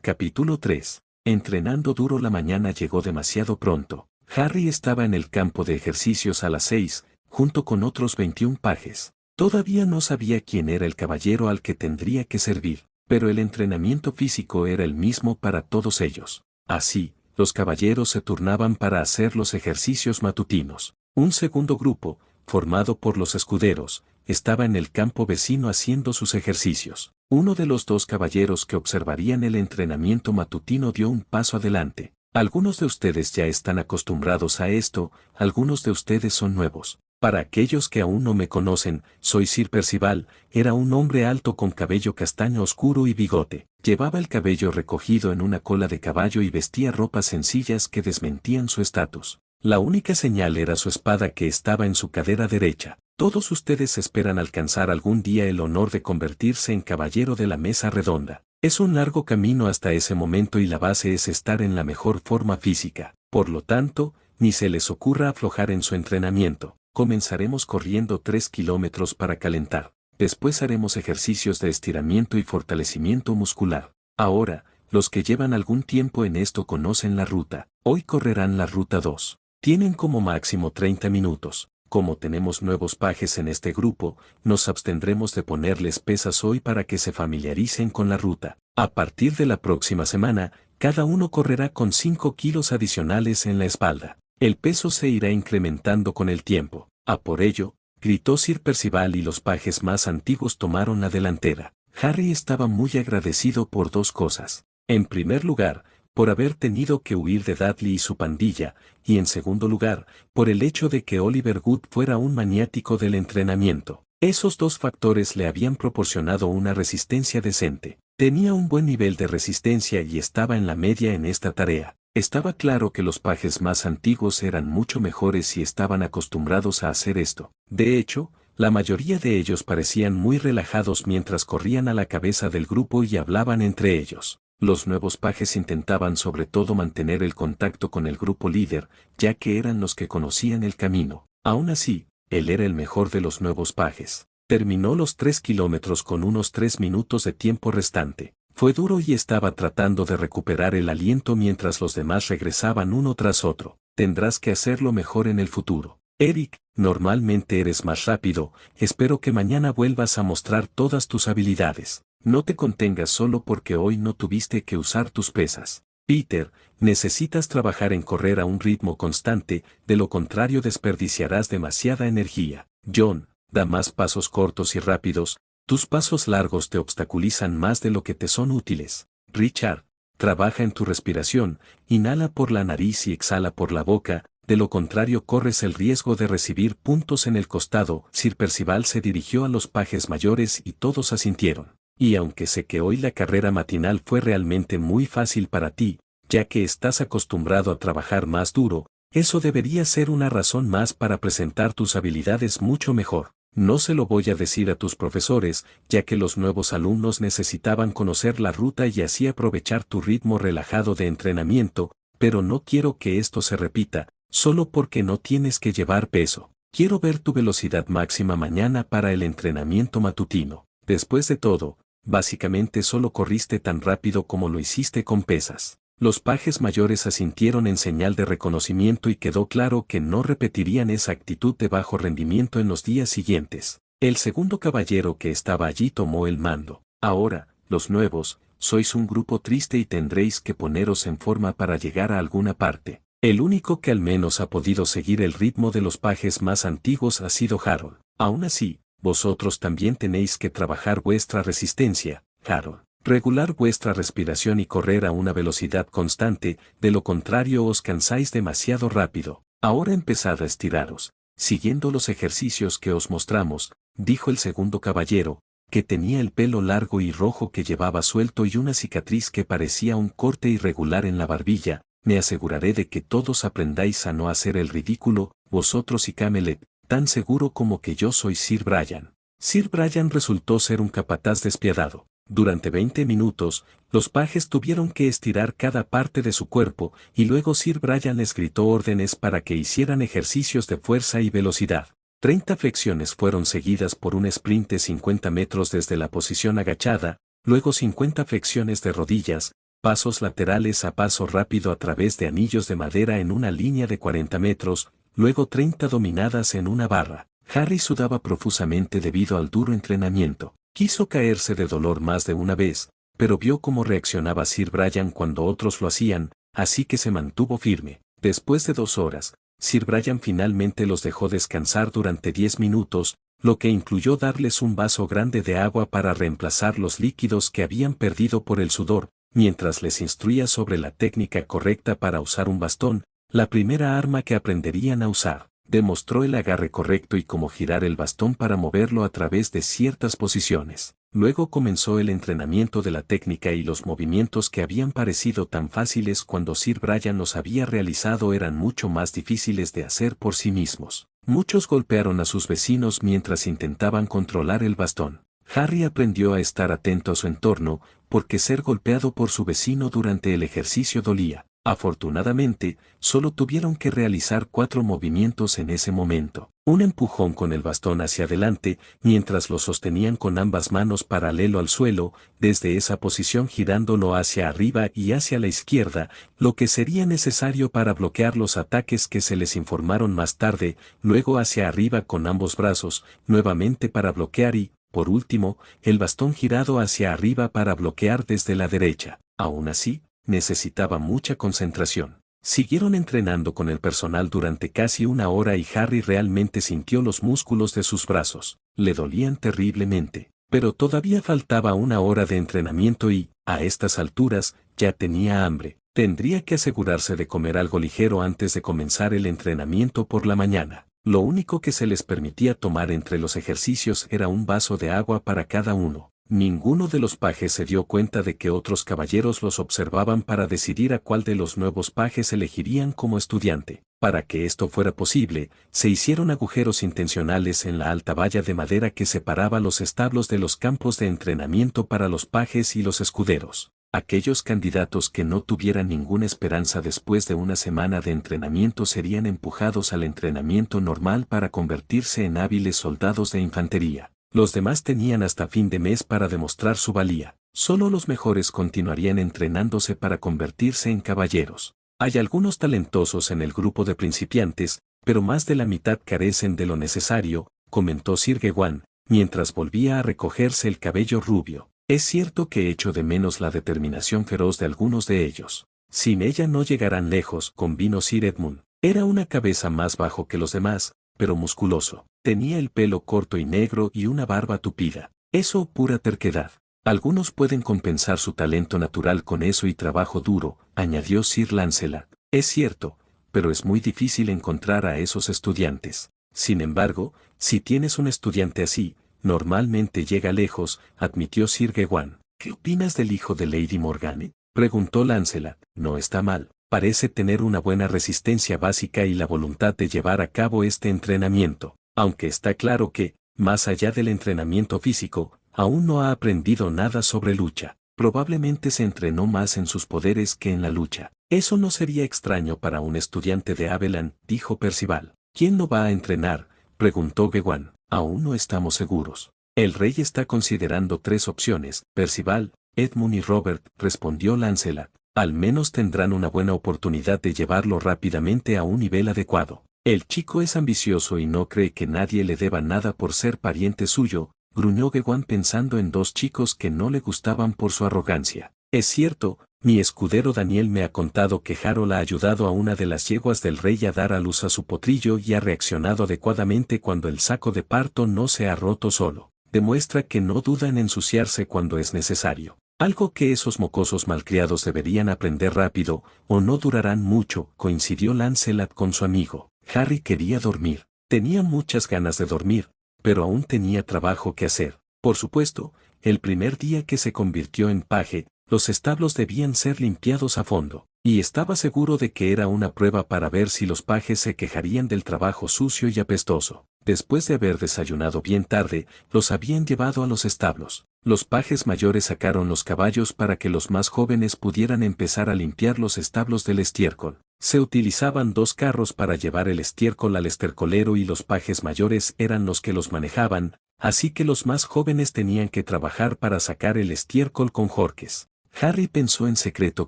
Capítulo 3. Entrenando duro. La mañana llegó demasiado pronto. Harry estaba en el campo de ejercicios a las 6, junto con otros 21 pajes. Todavía no sabía quién era el caballero al que tendría que servir, pero el entrenamiento físico era el mismo para todos ellos. Así, los caballeros se turnaban para hacer los ejercicios matutinos. Un segundo grupo, formado por los escuderos, estaba en el campo vecino haciendo sus ejercicios. Uno de los dos caballeros que observarían el entrenamiento matutino dio un paso adelante. Algunos de ustedes ya están acostumbrados a esto, algunos de ustedes son nuevos. Para aquellos que aún no me conocen, soy Sir Percival. Era un hombre alto con cabello castaño oscuro y bigote. Llevaba el cabello recogido en una cola de caballo y vestía ropas sencillas que desmentían su estatus. La única señal era su espada que estaba en su cadera derecha. Todos ustedes esperan alcanzar algún día el honor de convertirse en caballero de la mesa redonda. Es un largo camino hasta ese momento y la base es estar en la mejor forma física. Por lo tanto, ni se les ocurra aflojar en su entrenamiento. Comenzaremos corriendo 3 kilómetros para calentar. Después haremos ejercicios de estiramiento y fortalecimiento muscular. Ahora, los que llevan algún tiempo en esto conocen la ruta. Hoy correrán la ruta 2. Tienen como máximo 30 minutos. Como tenemos nuevos pajes en este grupo, nos abstendremos de ponerles pesas hoy para que se familiaricen con la ruta. A partir de la próxima semana, cada uno correrá con 5 kilos adicionales en la espalda. El peso se irá incrementando con el tiempo. A por ello, gritó Sir Percival y los pajes más antiguos tomaron la delantera. Harry estaba muy agradecido por dos cosas. En primer lugar, por haber tenido que huir de Dudley y su pandilla, y en segundo lugar, por el hecho de que Oliver Wood fuera un maniático del entrenamiento. Esos dos factores le habían proporcionado una resistencia decente. Tenía un buen nivel de resistencia y estaba en la media en esta tarea. Estaba claro que los pajes más antiguos eran mucho mejores y estaban acostumbrados a hacer esto. De hecho, la mayoría de ellos parecían muy relajados mientras corrían a la cabeza del grupo y hablaban entre ellos. Los nuevos pajes intentaban sobre todo mantener el contacto con el grupo líder, ya que eran los que conocían el camino. Aún así, él era el mejor de los nuevos pajes. Terminó los 3 kilómetros con unos 3 minutos de tiempo restante. Fue duro y estaba tratando de recuperar el aliento mientras los demás regresaban uno tras otro. Tendrás que hacerlo mejor en el futuro. Eric, normalmente eres más rápido, espero que mañana vuelvas a mostrar todas tus habilidades. No te contengas solo porque hoy no tuviste que usar tus pesas. Peter, necesitas trabajar en correr a un ritmo constante, de lo contrario desperdiciarás demasiada energía. John, da más pasos cortos y rápidos, tus pasos largos te obstaculizan más de lo que te son útiles. Richard, trabaja en tu respiración, inhala por la nariz y exhala por la boca, de lo contrario corres el riesgo de recibir puntos en el costado. Sir Percival se dirigió a los pajes mayores y todos asintieron. Y aunque sé que hoy la carrera matinal fue realmente muy fácil para ti, ya que estás acostumbrado a trabajar más duro, eso debería ser una razón más para presentar tus habilidades mucho mejor. No se lo voy a decir a tus profesores, ya que los nuevos alumnos necesitaban conocer la ruta y así aprovechar tu ritmo relajado de entrenamiento, pero no quiero que esto se repita, solo porque no tienes que llevar peso. Quiero ver tu velocidad máxima mañana para el entrenamiento matutino. Después de todo, básicamente solo corriste tan rápido como lo hiciste con pesas. Los pajes mayores asintieron en señal de reconocimiento y quedó claro que no repetirían esa actitud de bajo rendimiento en los días siguientes. El segundo caballero que estaba allí tomó el mando. Ahora, los nuevos, sois un grupo triste y tendréis que poneros en forma para llegar a alguna parte. El único que al menos ha podido seguir el ritmo de los pajes más antiguos ha sido Harold. Aún así, vosotros también tenéis que trabajar vuestra resistencia, Harold. Regular vuestra respiración y correr a una velocidad constante, de lo contrario os cansáis demasiado rápido. Ahora empezad a estiraros, siguiendo los ejercicios que os mostramos, dijo el segundo caballero, que tenía el pelo largo y rojo que llevaba suelto y una cicatriz que parecía un corte irregular en la barbilla. Me aseguraré de que todos aprendáis a no hacer el ridículo, vosotros y Camelot, tan seguro como que yo soy Sir Brian. Sir Brian resultó ser un capataz despiadado. Durante 20 minutos, los pajes tuvieron que estirar cada parte de su cuerpo, y luego Sir Brian les gritó órdenes para que hicieran ejercicios de fuerza y velocidad. 30 flexiones fueron seguidas por un sprint de 50 metros desde la posición agachada, luego 50 flexiones de rodillas, pasos laterales a paso rápido a través de anillos de madera en una línea de 40 metros, luego 30 dominadas en una barra. Harry sudaba profusamente debido al duro entrenamiento. Quiso caerse de dolor más de una vez, pero vio cómo reaccionaba Sir Brian cuando otros lo hacían, así que se mantuvo firme. Después de 2 horas, Sir Brian finalmente los dejó descansar durante 10 minutos, lo que incluyó darles un vaso grande de agua para reemplazar los líquidos que habían perdido por el sudor, mientras les instruía sobre la técnica correcta para usar un bastón, la primera arma que aprenderían a usar. Demostró el agarre correcto y cómo girar el bastón para moverlo a través de ciertas posiciones. Luego comenzó el entrenamiento de la técnica y los movimientos que habían parecido tan fáciles cuando Sir Brian los había realizado eran mucho más difíciles de hacer por sí mismos. Muchos golpearon a sus vecinos mientras intentaban controlar el bastón. Harry aprendió a estar atento a su entorno, porque ser golpeado por su vecino durante el ejercicio dolía. Afortunadamente, solo tuvieron que realizar 4 movimientos en ese momento. Un empujón con el bastón hacia adelante, mientras lo sostenían con ambas manos paralelo al suelo, desde esa posición girándolo hacia arriba y hacia la izquierda, lo que sería necesario para bloquear los ataques que se les informaron más tarde, luego hacia arriba con ambos brazos, nuevamente para bloquear y, por último, el bastón girado hacia arriba para bloquear desde la derecha. Aún así, necesitaba mucha concentración. Siguieron entrenando con el personal durante casi 1 hora y Harry realmente sintió los músculos de sus brazos. Le dolían terriblemente. Pero todavía faltaba 1 hora de entrenamiento y, a estas alturas, ya tenía hambre. Tendría que asegurarse de comer algo ligero antes de comenzar el entrenamiento por la mañana. Lo único que se les permitía tomar entre los ejercicios era un vaso de agua para cada uno. Ninguno de los pajes se dio cuenta de que otros caballeros los observaban para decidir a cuál de los nuevos pajes elegirían como estudiante. Para que esto fuera posible, se hicieron agujeros intencionales en la alta valla de madera que separaba los establos de los campos de entrenamiento para los pajes y los escuderos. Aquellos candidatos que no tuvieran ninguna esperanza después de una semana de entrenamiento serían empujados al entrenamiento normal para convertirse en hábiles soldados de infantería. Los demás tenían hasta fin de mes para demostrar su valía. Solo los mejores continuarían entrenándose para convertirse en caballeros. Hay algunos talentosos en el grupo de principiantes, pero más de la mitad carecen de lo necesario, comentó Sir Gawain, mientras volvía a recogerse el cabello rubio. Es cierto que echo de menos la determinación feroz de algunos de ellos. Sin ella no llegarán lejos, convino Sir Edmund. Era una cabeza más bajo que los demás, pero musculoso. Tenía el pelo corto y negro y una barba tupida. Eso pura terquedad. Algunos pueden compensar su talento natural con eso y trabajo duro, añadió Sir Lancelot. Es cierto, pero es muy difícil encontrar a esos estudiantes. Sin embargo, si tienes un estudiante así, normalmente llega lejos, admitió Sir Gawain. ¿Qué opinas del hijo de Lady Morgane?, preguntó Lancelot. No está mal. Parece tener una buena resistencia básica y la voluntad de llevar a cabo este entrenamiento, aunque está claro que, más allá del entrenamiento físico, aún no ha aprendido nada sobre lucha. Probablemente se entrenó más en sus poderes que en la lucha. Eso no sería extraño para un estudiante de Abelan, dijo Percival. ¿Quién lo va a entrenar?, preguntó Gawain. Aún no estamos seguros. El rey está considerando 3 opciones, Percival, Edmund y Robert, respondió Lancelot. Al menos tendrán una buena oportunidad de llevarlo rápidamente a un nivel adecuado. El chico es ambicioso y no cree que nadie le deba nada por ser pariente suyo, gruñó Gawain pensando en 2 chicos que no le gustaban por su arrogancia. Es cierto, mi escudero Daniel me ha contado que Harold ha ayudado a una de las yeguas del rey a dar a luz a su potrillo y ha reaccionado adecuadamente cuando el saco de parto no se ha roto solo. Demuestra que no duda en ensuciarse cuando es necesario. Algo que esos mocosos malcriados deberían aprender rápido, o no durarán mucho, coincidió Lancelot con su amigo. Harry quería dormir. Tenía muchas ganas de dormir, pero aún tenía trabajo que hacer. Por supuesto, el primer día que se convirtió en paje, los establos debían ser limpiados a fondo, y estaba seguro de que era una prueba para ver si los pajes se quejarían del trabajo sucio y apestoso. Después de haber desayunado bien tarde, los habían llevado a los establos. Los pajes mayores sacaron los caballos para que los más jóvenes pudieran empezar a limpiar los establos del estiércol. Se utilizaban 2 carros para llevar el estiércol al estercolero y los pajes mayores eran los que los manejaban, así que los más jóvenes tenían que trabajar para sacar el estiércol con jorques. Harry pensó en secreto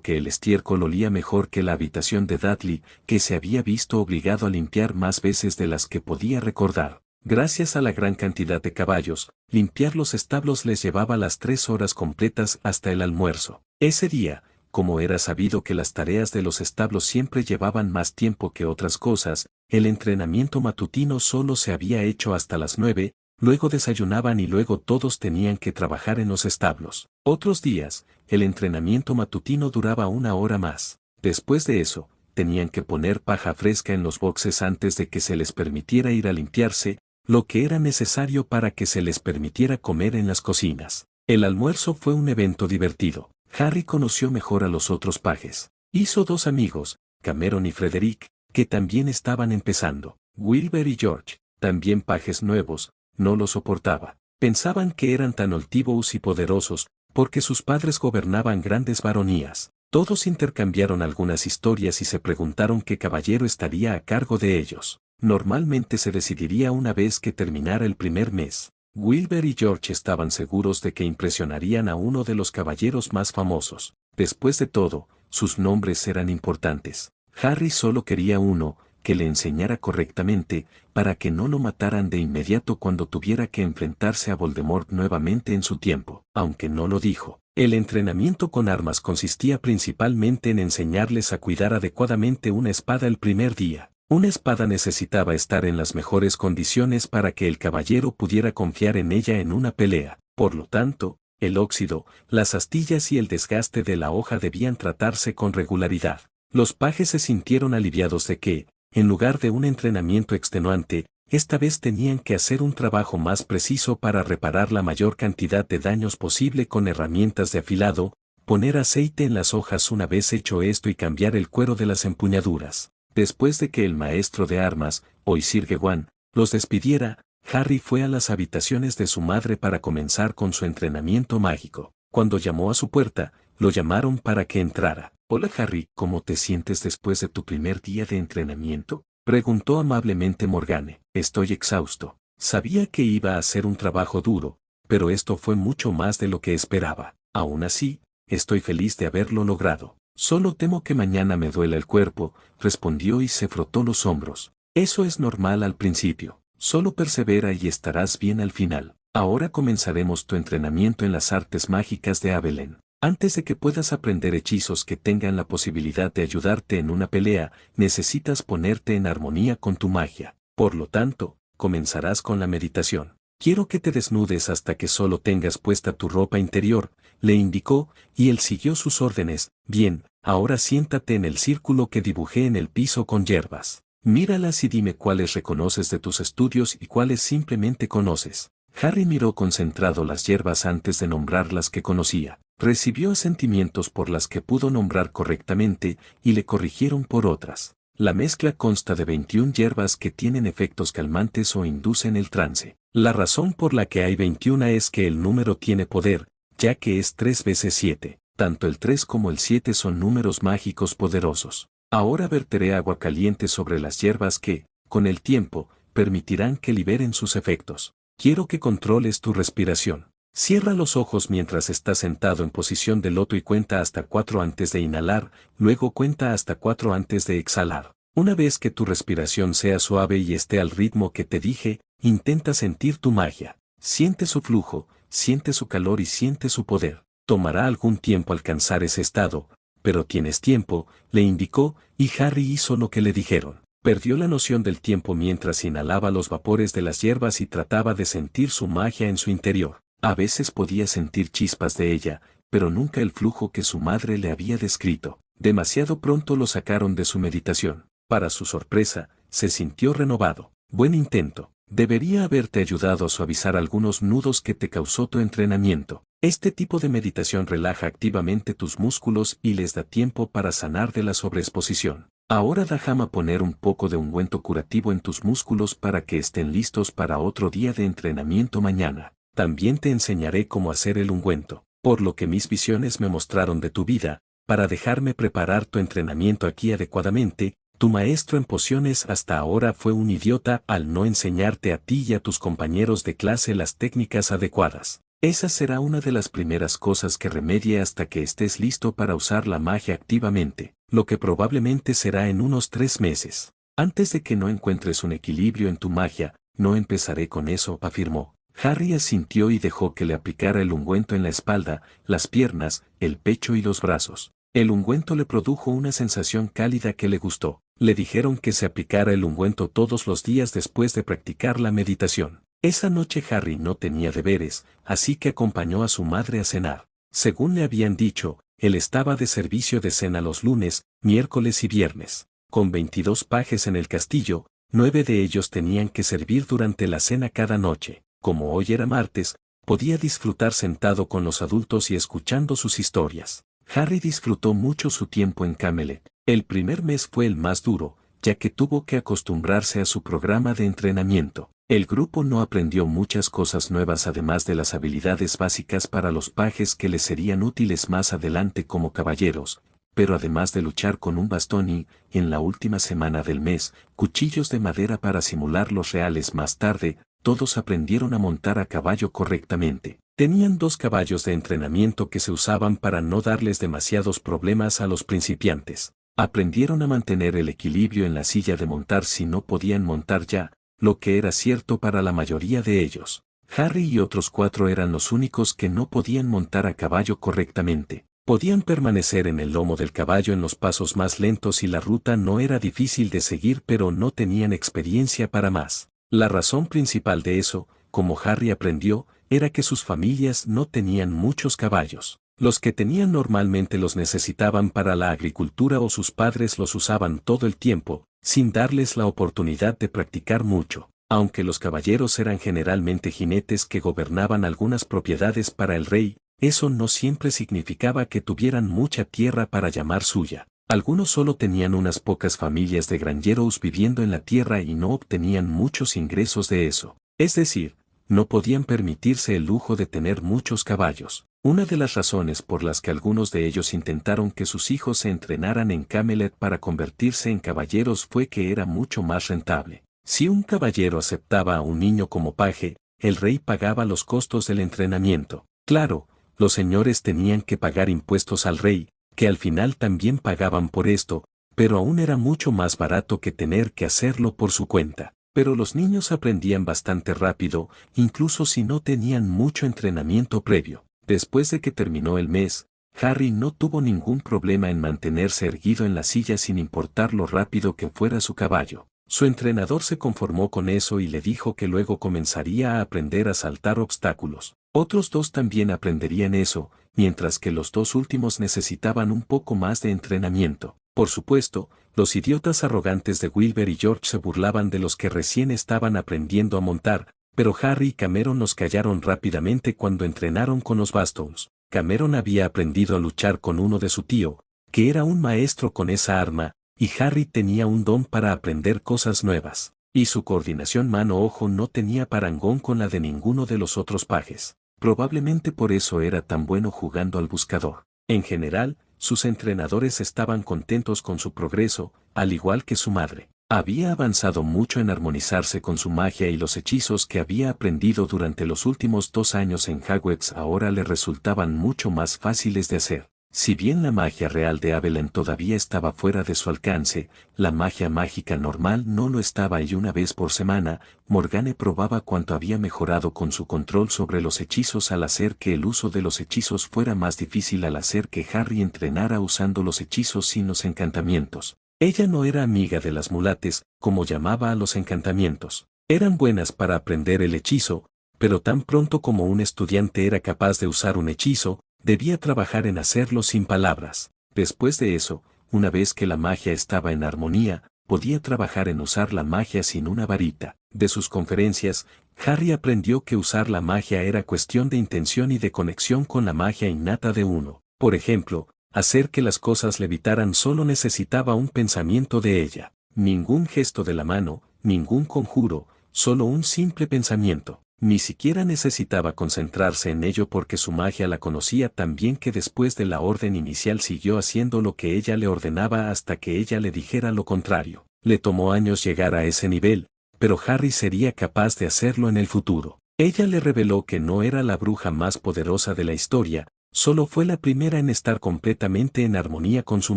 que el estiércol olía mejor que la habitación de Dudley, que se había visto obligado a limpiar más veces de las que podía recordar. Gracias a la gran cantidad de caballos, limpiar los establos les llevaba las 3 horas completas hasta el almuerzo. Ese día, como era sabido que las tareas de los establos siempre llevaban más tiempo que otras cosas, el entrenamiento matutino solo se había hecho hasta las 9, luego desayunaban y luego todos tenían que trabajar en los establos. Otros días, el entrenamiento matutino duraba 1 hora más. Después de eso, tenían que poner paja fresca en los boxes antes de que se les permitiera ir a limpiarse, lo que era necesario para que se les permitiera comer en las cocinas. El almuerzo fue un evento divertido. Harry conoció mejor a los otros pajes. Hizo 2 amigos, Cameron y Frederick, que también estaban empezando. Wilbur y George, también pajes nuevos, no lo soportaba. Pensaban que eran tan altivos y poderosos, porque sus padres gobernaban grandes baronías. Todos intercambiaron algunas historias y se preguntaron qué caballero estaría a cargo de ellos. Normalmente se decidiría una vez que terminara el primer mes. Wilbur y George estaban seguros de que impresionarían a uno de los caballeros más famosos. Después de todo, sus nombres eran importantes. Harry solo quería uno, que le enseñara correctamente, para que no lo mataran de inmediato cuando tuviera que enfrentarse a Voldemort nuevamente en su tiempo. Aunque no lo dijo, el entrenamiento con armas consistía principalmente en enseñarles a cuidar adecuadamente una espada el primer día. Una espada necesitaba estar en las mejores condiciones para que el caballero pudiera confiar en ella en una pelea. Por lo tanto, el óxido, las astillas y el desgaste de la hoja debían tratarse con regularidad. Los pajes se sintieron aliviados de que, en lugar de un entrenamiento extenuante, esta vez tenían que hacer un trabajo más preciso para reparar la mayor cantidad de daños posible con herramientas de afilado, poner aceite en las hojas una vez hecho esto y cambiar el cuero de las empuñaduras. Después de que el maestro de armas, hoy Sir Gawain, los despidiera, Harry fue a las habitaciones de su madre para comenzar con su entrenamiento mágico. Cuando llamó a su puerta, lo llamaron para que entrara. «Hola Harry, ¿cómo te sientes después de tu primer día de entrenamiento?», preguntó amablemente Morgane. «Estoy exhausto. Sabía que iba a ser un trabajo duro, pero esto fue mucho más de lo que esperaba. Aún así, estoy feliz de haberlo logrado. Solo temo que mañana me duela el cuerpo», respondió y se frotó los hombros. «Eso es normal al principio. Solo persevera y estarás bien al final. Ahora comenzaremos tu entrenamiento en las artes mágicas de Abelén. Antes de que puedas aprender hechizos que tengan la posibilidad de ayudarte en una pelea, necesitas ponerte en armonía con tu magia. Por lo tanto, comenzarás con la meditación. Quiero que te desnudes hasta que solo tengas puesta tu ropa interior», le indicó, y él siguió sus órdenes. «Bien, ahora siéntate en el círculo que dibujé en el piso con hierbas. Míralas y dime cuáles reconoces de tus estudios y cuáles simplemente conoces». Harry miró concentrado las hierbas antes de nombrar las que conocía. Recibió asentimientos por las que pudo nombrar correctamente y le corrigieron por otras. La mezcla consta de 21 hierbas que tienen efectos calmantes o inducen el trance. La razón por la que hay 21 es que el número tiene poder, ya que es 3 veces 7. Tanto el 3 como el 7 son números mágicos poderosos. Ahora verteré agua caliente sobre las hierbas que, con el tiempo, permitirán que liberen sus efectos. Quiero que controles tu respiración. Cierra los ojos mientras estás sentado en posición de loto y cuenta hasta 4 antes de inhalar, luego cuenta hasta 4 antes de exhalar. Una vez que tu respiración sea suave y esté al ritmo que te dije, intenta sentir tu magia. Siente su flujo, siente su calor y siente su poder. Tomará algún tiempo alcanzar ese estado, pero tienes tiempo, le indicó, y Harry hizo lo que le dijeron. Perdió la noción del tiempo mientras inhalaba los vapores de las hierbas y trataba de sentir su magia en su interior. A veces podía sentir chispas de ella, pero nunca el flujo que su madre le había descrito. Demasiado pronto lo sacaron de su meditación. Para su sorpresa, se sintió renovado. «Buen intento. Debería haberte ayudado a suavizar algunos nudos que te causó tu entrenamiento. Este tipo de meditación relaja activamente tus músculos y les da tiempo para sanar de la sobreexposición. Ahora déjame poner un poco de ungüento curativo en tus músculos para que estén listos para otro día de entrenamiento mañana. También te enseñaré cómo hacer el ungüento, por lo que mis visiones me mostraron de tu vida, para dejarme preparar tu entrenamiento aquí adecuadamente. Tu maestro en pociones hasta ahora fue un idiota al no enseñarte a ti y a tus compañeros de clase las técnicas adecuadas. Esa será una de las primeras cosas que remedie hasta que estés listo para usar la magia activamente, lo que probablemente será en unos 3 meses. Antes de que no encuentres un equilibrio en tu magia, no empezaré con eso, afirmó. Harry asintió y dejó que le aplicara el ungüento en la espalda, las piernas, el pecho y los brazos. El ungüento le produjo una sensación cálida que le gustó. Le dijeron que se aplicara el ungüento todos los días después de practicar la meditación. Esa noche Harry no tenía deberes, así que acompañó a su madre a cenar. Según le habían dicho, él estaba de servicio de cena los lunes, miércoles y viernes. Con 22 pajes en el castillo, 9 de ellos tenían que servir durante la cena cada noche. Como hoy era martes, podía disfrutar sentado con los adultos y escuchando sus historias. Harry disfrutó mucho su tiempo en Camelot. El primer mes fue el más duro, ya que tuvo que acostumbrarse a su programa de entrenamiento. El grupo no aprendió muchas cosas nuevas además de las habilidades básicas para los pajes que les serían útiles más adelante como caballeros, pero además de luchar con un bastón y, en la última semana del mes, cuchillos de madera para simular los reales más tarde, todos aprendieron a montar a caballo correctamente. Tenían 2 caballos de entrenamiento que se usaban para no darles demasiados problemas a los principiantes. Aprendieron a mantener el equilibrio en la silla de montar si no podían montar ya, lo que era cierto para la mayoría de ellos. Harry y otros 4 eran los únicos que no podían montar a caballo correctamente. Podían permanecer en el lomo del caballo en los pasos más lentos y la ruta no era difícil de seguir, pero no tenían experiencia para más. La razón principal de eso, como Harry aprendió, era que sus familias no tenían muchos caballos. Los que tenían normalmente los necesitaban para la agricultura o sus padres los usaban todo el tiempo, sin darles la oportunidad de practicar mucho. Aunque los caballeros eran generalmente jinetes que gobernaban algunas propiedades para el rey, eso no siempre significaba que tuvieran mucha tierra para llamar suya. Algunos solo tenían unas pocas familias de granjeros viviendo en la tierra y no obtenían muchos ingresos de eso. Es decir, no podían permitirse el lujo de tener muchos caballos. Una de las razones por las que algunos de ellos intentaron que sus hijos se entrenaran en Camelot para convertirse en caballeros fue que era mucho más rentable. Si un caballero aceptaba a un niño como paje, el rey pagaba los costos del entrenamiento. Claro, los señores tenían que pagar impuestos al rey, que al final también pagaban por esto, pero aún era mucho más barato que tener que hacerlo por su cuenta. Pero los niños aprendían bastante rápido, incluso si no tenían mucho entrenamiento previo. Después de que terminó el mes, Harry no tuvo ningún problema en mantenerse erguido en la silla sin importar lo rápido que fuera su caballo. Su entrenador se conformó con eso y le dijo que luego comenzaría a aprender a saltar obstáculos. Otros 2 también aprenderían eso, mientras que los 2 últimos necesitaban un poco más de entrenamiento. Por supuesto, los idiotas arrogantes de Wilbur y George se burlaban de los que recién estaban aprendiendo a montar, pero Harry y Cameron los callaron rápidamente cuando entrenaron con los bastones. Cameron había aprendido a luchar con uno de su tío, que era un maestro con esa arma, y Harry tenía un don para aprender cosas nuevas, y su coordinación mano-ojo no tenía parangón con la de ninguno de los otros pajes. Probablemente por eso era tan bueno jugando al buscador. En general, sus entrenadores estaban contentos con su progreso, al igual que su madre. Había avanzado mucho en armonizarse con su magia y los hechizos que había aprendido durante los últimos 2 años en Hogwarts ahora le resultaban mucho más fáciles de hacer. Si bien la magia real de Avalon todavía estaba fuera de su alcance, la magia mágica normal no lo estaba y una vez por semana, Morgane probaba cuánto había mejorado con su control sobre los hechizos al hacer que el uso de los hechizos fuera más difícil al hacer que Harry entrenara usando los hechizos sin los encantamientos. Ella no era amiga de las mulates, como llamaba a los encantamientos. Eran buenas para aprender el hechizo, pero tan pronto como un estudiante era capaz de usar un hechizo, debía trabajar en hacerlo sin palabras. Después de eso, una vez que la magia estaba en armonía, podía trabajar en usar la magia sin una varita. De sus conferencias, Harry aprendió que usar la magia era cuestión de intención y de conexión con la magia innata de uno. Por ejemplo, hacer que las cosas levitaran solo necesitaba un pensamiento de ella. Ningún gesto de la mano, ningún conjuro, solo un simple pensamiento. Ni siquiera necesitaba concentrarse en ello porque su magia la conocía tan bien que después de la orden inicial siguió haciendo lo que ella le ordenaba hasta que ella le dijera lo contrario. Le tomó años llegar a ese nivel, pero Harry sería capaz de hacerlo en el futuro. Ella le reveló que no era la bruja más poderosa de la historia, solo fue la primera en estar completamente en armonía con su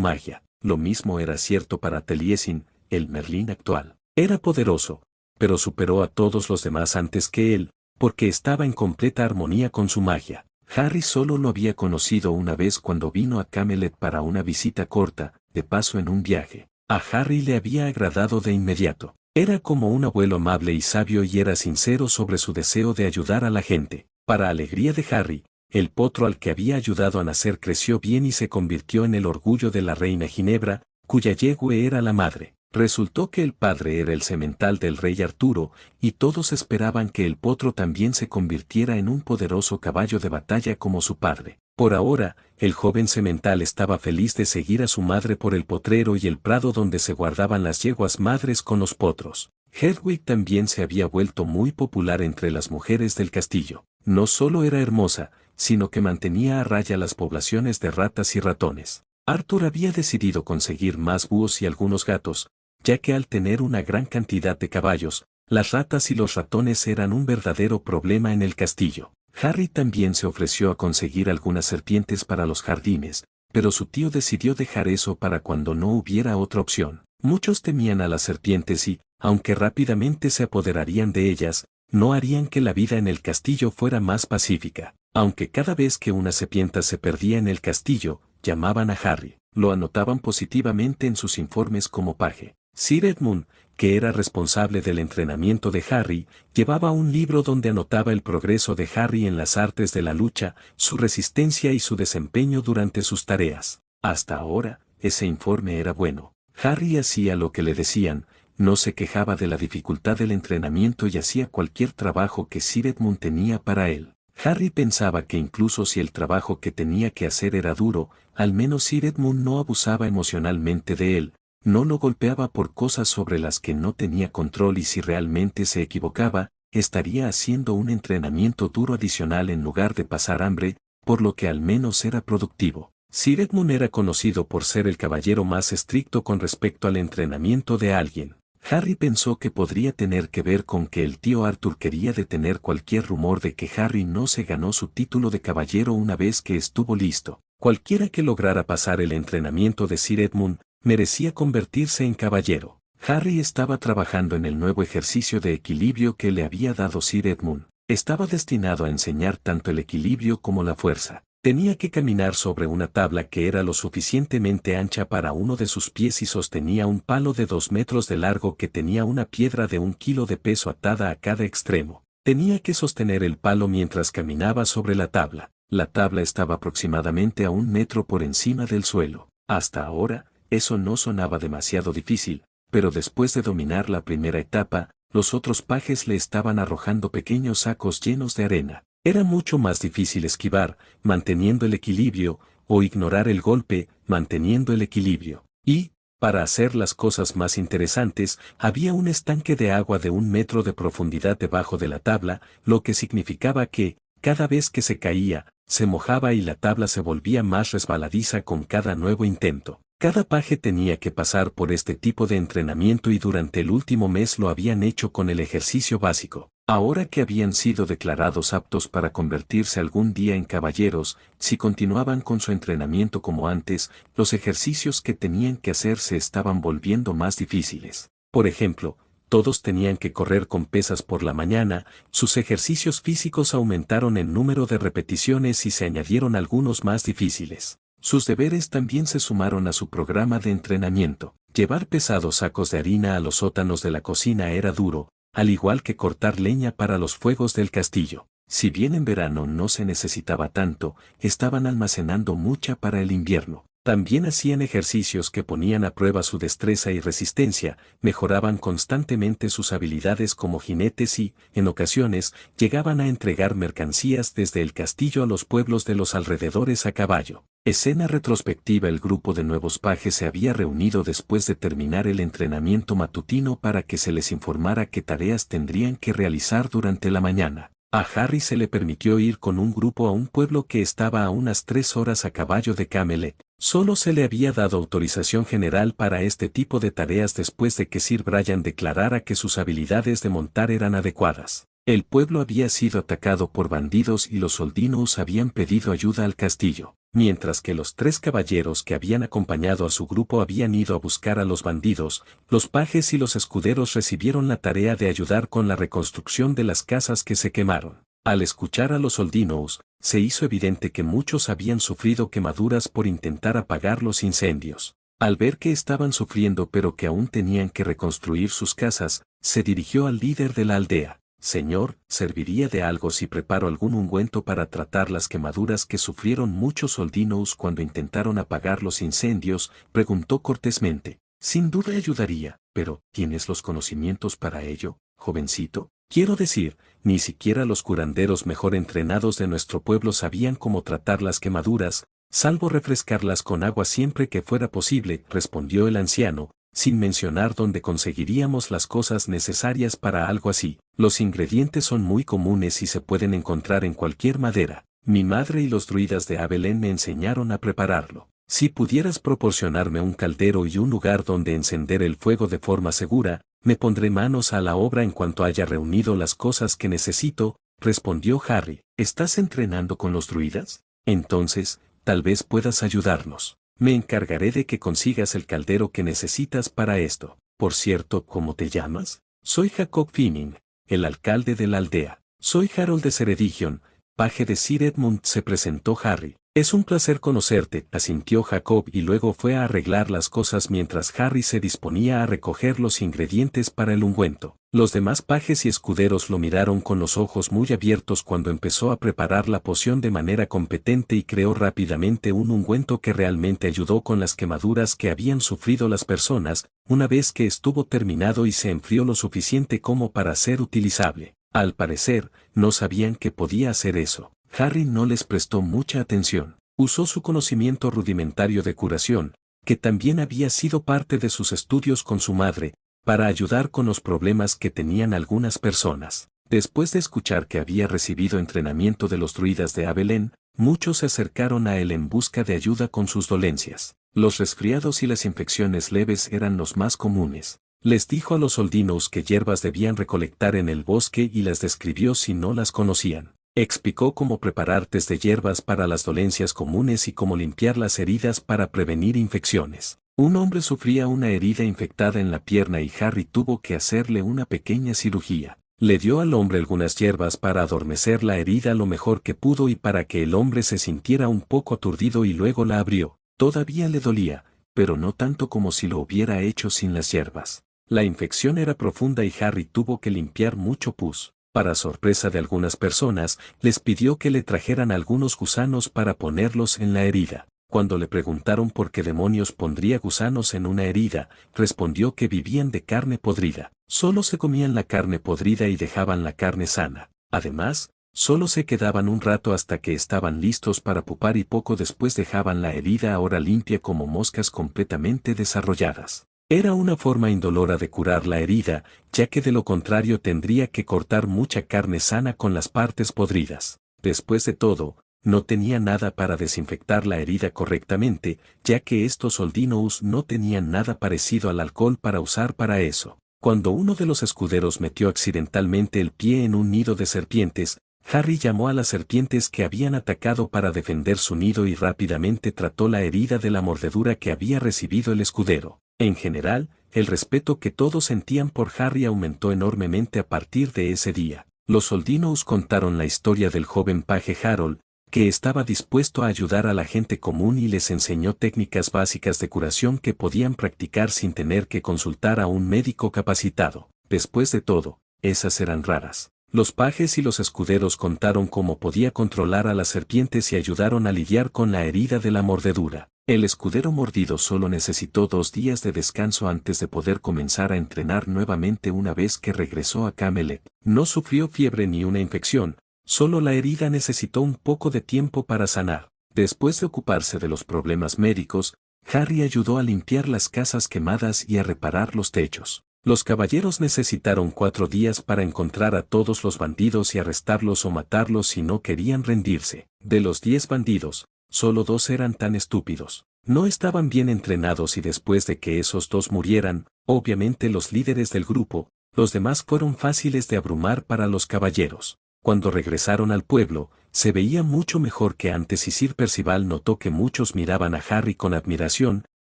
magia. Lo mismo era cierto para Taliesin, el Merlín actual. Era poderoso, pero superó a todos los demás antes que él, porque estaba en completa armonía con su magia. Harry solo lo había conocido una vez cuando vino a Camelot para una visita corta, de paso en un viaje. A Harry le había agradado de inmediato. Era como un abuelo amable y sabio y era sincero sobre su deseo de ayudar a la gente. Para alegría de Harry, el potro al que había ayudado a nacer creció bien y se convirtió en el orgullo de la reina Ginebra, cuya yegüe era la madre. Resultó que el padre era el semental del rey Arturo, y todos esperaban que el potro también se convirtiera en un poderoso caballo de batalla como su padre. Por ahora, el joven semental estaba feliz de seguir a su madre por el potrero y el prado donde se guardaban las yeguas madres con los potros. Hedwig también se había vuelto muy popular entre las mujeres del castillo. No solo era hermosa, sino que mantenía a raya las poblaciones de ratas y ratones. Arthur había decidido conseguir más búhos y algunos gatos, ya que al tener una gran cantidad de caballos, las ratas y los ratones eran un verdadero problema en el castillo. Harry también se ofreció a conseguir algunas serpientes para los jardines, pero su tío decidió dejar eso para cuando no hubiera otra opción. Muchos temían a las serpientes y, aunque rápidamente se apoderarían de ellas, no harían que la vida en el castillo fuera más pacífica. Aunque cada vez que una serpiente se perdía en el castillo, llamaban a Harry, lo anotaban positivamente en sus informes como paje. Sir Edmund, que era responsable del entrenamiento de Harry, llevaba un libro donde anotaba el progreso de Harry en las artes de la lucha, su resistencia y su desempeño durante sus tareas. Hasta ahora, ese informe era bueno. Harry hacía lo que le decían, no se quejaba de la dificultad del entrenamiento y hacía cualquier trabajo que Sir Edmund tenía para él. Harry pensaba que incluso si el trabajo que tenía que hacer era duro, al menos Sir Edmund no abusaba emocionalmente de él, no lo golpeaba por cosas sobre las que no tenía control y si realmente se equivocaba, estaría haciendo un entrenamiento duro adicional en lugar de pasar hambre, por lo que al menos era productivo. Sir Edmund era conocido por ser el caballero más estricto con respecto al entrenamiento de alguien. Harry pensó que podría tener que ver con que el tío Arthur quería detener cualquier rumor de que Harry no se ganó su título de caballero una vez que estuvo listo. Cualquiera que lograra pasar el entrenamiento de Sir Edmund, merecía convertirse en caballero. Harry estaba trabajando en el nuevo ejercicio de equilibrio que le había dado Sir Edmund. Estaba destinado a enseñar tanto el equilibrio como la fuerza. Tenía que caminar sobre una tabla que era lo suficientemente ancha para uno de sus pies y sostenía un palo de 2 metros de largo que tenía una piedra de 1 kilo de peso atada a cada extremo. Tenía que sostener el palo mientras caminaba sobre la tabla. La tabla estaba aproximadamente a 1 metro por encima del suelo. Hasta ahora, eso no sonaba demasiado difícil, pero después de dominar la primera etapa, los otros pajes le estaban arrojando pequeños sacos llenos de arena. Era mucho más difícil esquivar, manteniendo el equilibrio, o ignorar el golpe, manteniendo el equilibrio. Y, para hacer las cosas más interesantes, había un estanque de agua de 1 metro de profundidad debajo de la tabla, lo que significaba que, cada vez que se caía, se mojaba y la tabla se volvía más resbaladiza con cada nuevo intento. Cada paje tenía que pasar por este tipo de entrenamiento y durante el último mes lo habían hecho con el ejercicio básico. Ahora que habían sido declarados aptos para convertirse algún día en caballeros, si continuaban con su entrenamiento como antes, los ejercicios que tenían que hacer se estaban volviendo más difíciles. Por ejemplo, todos tenían que correr con pesas por la mañana, sus ejercicios físicos aumentaron en número de repeticiones y se añadieron algunos más difíciles. Sus deberes también se sumaron a su programa de entrenamiento. Llevar pesados sacos de harina a los sótanos de la cocina era duro, al igual que cortar leña para los fuegos del castillo. Si bien en verano no se necesitaba tanto, estaban almacenando mucha para el invierno. También hacían ejercicios que ponían a prueba su destreza y resistencia, mejoraban constantemente sus habilidades como jinetes y, en ocasiones, llegaban a entregar mercancías desde el castillo a los pueblos de los alrededores a caballo. Escena retrospectiva. El grupo de nuevos pajes se había reunido después de terminar el entrenamiento matutino para que se les informara qué tareas tendrían que realizar durante la mañana. A Harry se le permitió ir con un grupo a un pueblo que estaba a unas 3 horas a caballo de Camelot. Solo se le había dado autorización general para este tipo de tareas después de que Sir Brian declarara que sus habilidades de montar eran adecuadas. El pueblo había sido atacado por bandidos y los soldinos habían pedido ayuda al castillo, mientras que los 3 caballeros que habían acompañado a su grupo habían ido a buscar a los bandidos. Los pajes y los escuderos recibieron la tarea de ayudar con la reconstrucción de las casas que se quemaron. Al escuchar a los soldinos, se hizo evidente que muchos habían sufrido quemaduras por intentar apagar los incendios. Al ver que estaban sufriendo pero que aún tenían que reconstruir sus casas, se dirigió al líder de la aldea. Señor, ¿serviría de algo si preparo algún ungüento para tratar las quemaduras que sufrieron muchos soldinos cuando intentaron apagar los incendios? Preguntó cortésmente. Sin duda ayudaría, pero ¿tienes los conocimientos para ello, jovencito? Quiero decir, ni siquiera los curanderos mejor entrenados de nuestro pueblo sabían cómo tratar las quemaduras, salvo refrescarlas con agua siempre que fuera posible, respondió el anciano, sin mencionar dónde conseguiríamos las cosas necesarias para algo así. Los ingredientes son muy comunes y se pueden encontrar en cualquier madera. Mi madre y los druidas de Abelén me enseñaron a prepararlo. Si pudieras proporcionarme un caldero y un lugar donde encender el fuego de forma segura, me pondré manos a la obra en cuanto haya reunido las cosas que necesito, respondió Harry. ¿Estás entrenando con los druidas? Entonces, tal vez puedas ayudarnos. Me encargaré de que consigas el caldero que necesitas para esto. Por cierto, ¿cómo te llamas? Soy Jacob Finning, el alcalde de la aldea. Soy Harold de Ceredigion, paje de Sir Edmund, se presentó Harry. Es un placer conocerte, asintió Jacob y luego fue a arreglar las cosas mientras Harry se disponía a recoger los ingredientes para el ungüento. Los demás pajes y escuderos lo miraron con los ojos muy abiertos cuando empezó a preparar la poción de manera competente y creó rápidamente un ungüento que realmente ayudó con las quemaduras que habían sufrido las personas, una vez que estuvo terminado y se enfrió lo suficiente como para ser utilizable. Al parecer, no sabían que podía hacer eso. Harry no les prestó mucha atención. Usó su conocimiento rudimentario de curación, que también había sido parte de sus estudios con su madre, para ayudar con los problemas que tenían algunas personas. Después de escuchar que había recibido entrenamiento de los druidas de Abelén, muchos se acercaron a él en busca de ayuda con sus dolencias. Los resfriados y las infecciones leves eran los más comunes. Les dijo a los soldinos que hierbas debían recolectar en el bosque y las describió si no las conocían. Explicó cómo preparar tés de hierbas para las dolencias comunes y cómo limpiar las heridas para prevenir infecciones. Un hombre sufría una herida infectada en la pierna y Harry tuvo que hacerle una pequeña cirugía. Le dio al hombre algunas hierbas para adormecer la herida lo mejor que pudo y para que el hombre se sintiera un poco aturdido y luego la abrió. Todavía le dolía, pero no tanto como si lo hubiera hecho sin las hierbas. La infección era profunda y Harry tuvo que limpiar mucho pus. Para sorpresa de algunas personas, les pidió que le trajeran algunos gusanos para ponerlos en la herida. Cuando le preguntaron por qué demonios pondría gusanos en una herida, respondió que vivían de carne podrida. Solo se comían la carne podrida y dejaban la carne sana. Además, solo se quedaban un rato hasta que estaban listos para pupar y poco después dejaban la herida ahora limpia como moscas completamente desarrolladas. Era una forma indolora de curar la herida, ya que de lo contrario tendría que cortar mucha carne sana con las partes podridas. Después de todo, no tenía nada para desinfectar la herida correctamente, ya que estos soldinos no tenían nada parecido al alcohol para usar para eso. Cuando uno de los escuderos metió accidentalmente el pie en un nido de serpientes, Harry llamó a las serpientes que habían atacado para defender su nido y rápidamente trató la herida de la mordedura que había recibido el escudero. En general, el respeto que todos sentían por Harry aumentó enormemente a partir de ese día. Los soldinos contaron la historia del joven paje Harold, que estaba dispuesto a ayudar a la gente común y les enseñó técnicas básicas de curación que podían practicar sin tener que consultar a un médico capacitado. Después de todo, esas eran raras. Los pajes y los escuderos contaron cómo podía controlar a las serpientes y ayudaron a lidiar con la herida de la mordedura. El escudero mordido solo necesitó 2 días de descanso antes de poder comenzar a entrenar nuevamente una vez que regresó a Camelot. No sufrió fiebre ni una infección, solo la herida necesitó un poco de tiempo para sanar. Después de ocuparse de los problemas médicos, Harry ayudó a limpiar las casas quemadas y a reparar los techos. Los caballeros necesitaron 4 días para encontrar a todos los bandidos y arrestarlos o matarlos si no querían rendirse. De los 10 bandidos, solo 2 eran tan estúpidos. No estaban bien entrenados y después de que esos 2 murieran, obviamente los líderes del grupo, Los demás fueron fáciles de abrumar para los caballeros. Cuando regresaron al pueblo, se veía mucho mejor que antes y Sir Percival notó que muchos miraban a Harry con admiración,